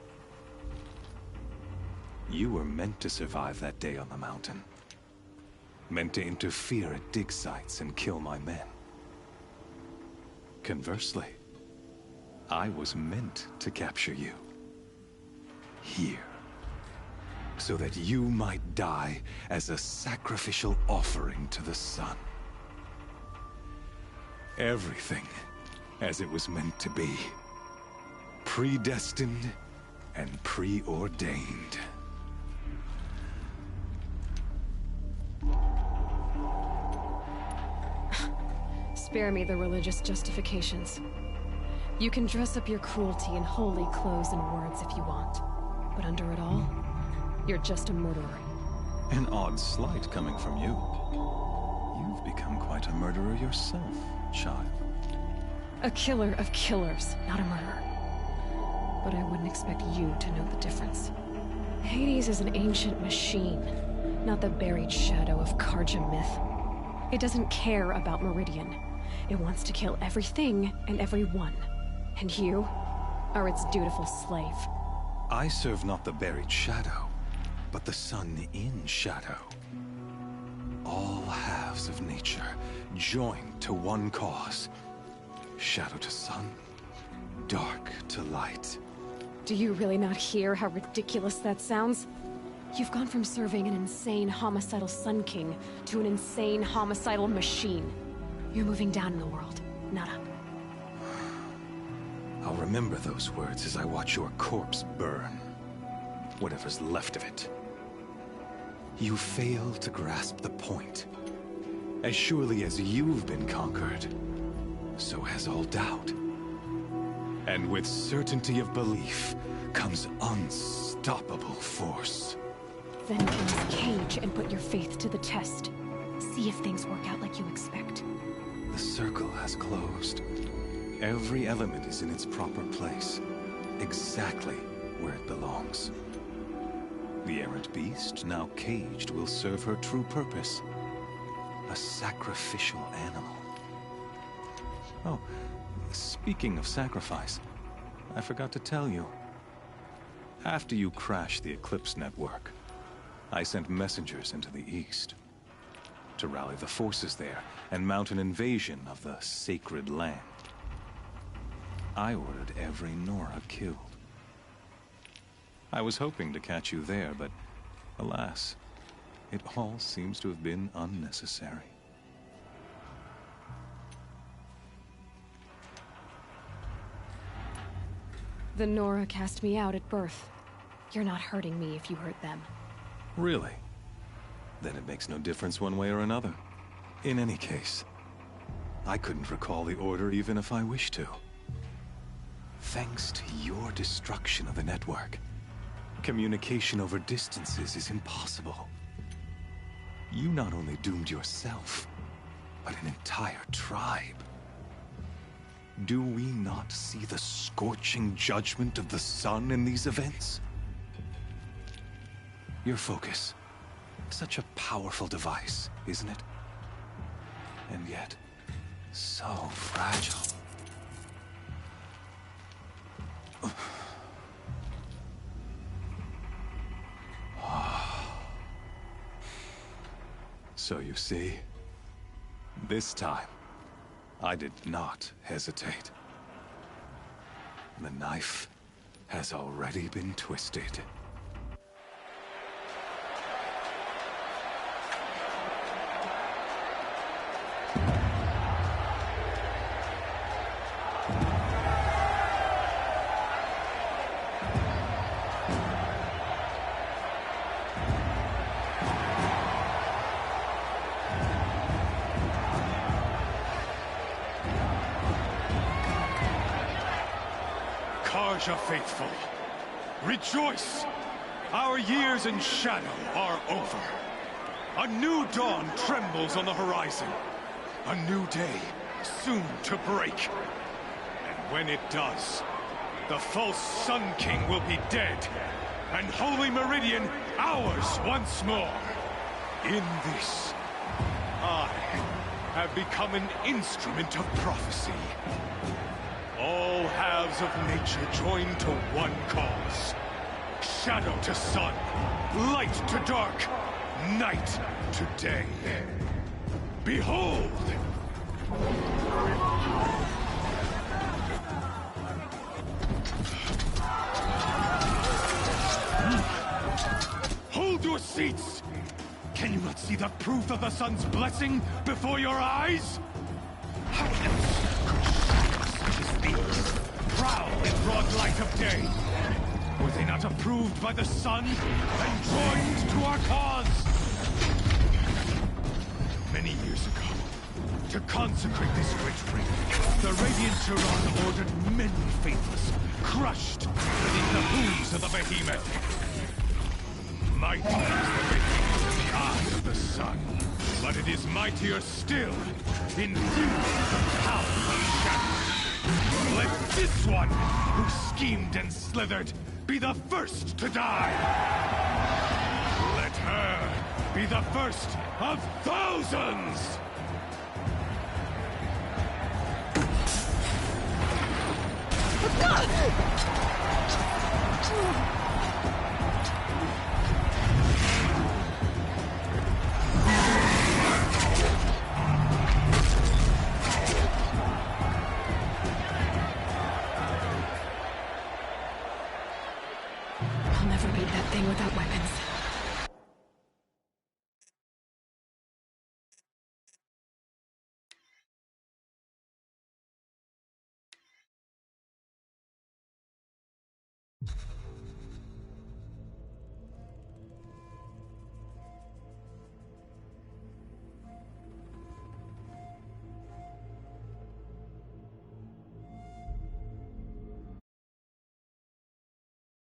You were meant to survive that day on the mountain. Meant to interfere at dig sites and kill my men. Conversely, I was meant to capture you. Here. So that you might die as a sacrificial offering to the sun. Everything as it was meant to be. Predestined and preordained. Spare me the religious justifications. You can dress up your cruelty in holy clothes and words if you want. But under it all, you're just a murderer. An odd slight coming from you. You've become quite a murderer yourself, child. A killer of killers, not a murderer. But I wouldn't expect you to know the difference. Hades is an ancient machine, not the buried shadow of Karja myth. It doesn't care about Meridian. It wants to kill everything and everyone. And you are its dutiful slave. I serve not the buried shadow, but the sun in shadow. All halves of nature joined to one cause. Shadow to sun, dark to light. Do you really not hear how ridiculous that sounds? You've gone from serving an insane homicidal Sun King to an insane homicidal machine. You're moving down in the world, not up. I'll remember those words as I watch your corpse burn. Whatever's left of it. You fail to grasp the point. As surely as you've been conquered, so has all doubt. And with certainty of belief comes unstoppable force. Then get in this cage and put your faith to the test. See if things work out like you expect. The circle has closed. Every element is in its proper place, exactly where it belongs. The errant beast, now caged, will serve her true purpose. A sacrificial animal. Oh, speaking of sacrifice, I forgot to tell you. After you crashed the Eclipse network, I sent messengers into the east to rally the forces there and mount an invasion of the sacred land. I ordered every Nora killed. I was hoping to catch you there, but alas, it all seems to have been unnecessary. The Nora cast me out at birth. You're not hurting me if you hurt them. Really? Then it makes no difference one way or another. In any case, I couldn't recall the order even if I wished to. Thanks to your destruction of the network, communication over distances is impossible. You not only doomed yourself, but an entire tribe. Do we not see the scorching judgment of the sun in these events? Your focus. Such a powerful device, isn't it? And yet, so fragile. So you see, this time, I did not hesitate. The knife has already been twisted. Karja faithful, rejoice! Our years in shadow are over. A new dawn trembles on the horizon. A new day soon to break. And when it does, the false Sun King will be dead, and Holy Meridian ours once more. In this, I have become an instrument of prophecy. All halves of nature joined to one cause. Shadow to sun, light to dark, night to day. Behold! Hold your seats! Can you not see the proof of the sun's blessing before your eyes? How else could shadows such as these prowl in broad light of day? Were they not approved by the sun and joined to our cause? Many years ago, to consecrate this great ring, the Radiant Turon ordered many faithless, crushed beneath the hooves of the behemoth. Mighty is the behemoth in the eye of the sun, but it is mightier still, infused with the power of shadow. Let this one, who schemed and slithered, be the first to die! Let her be the first of thousands! I'll never beat that thing without weapons.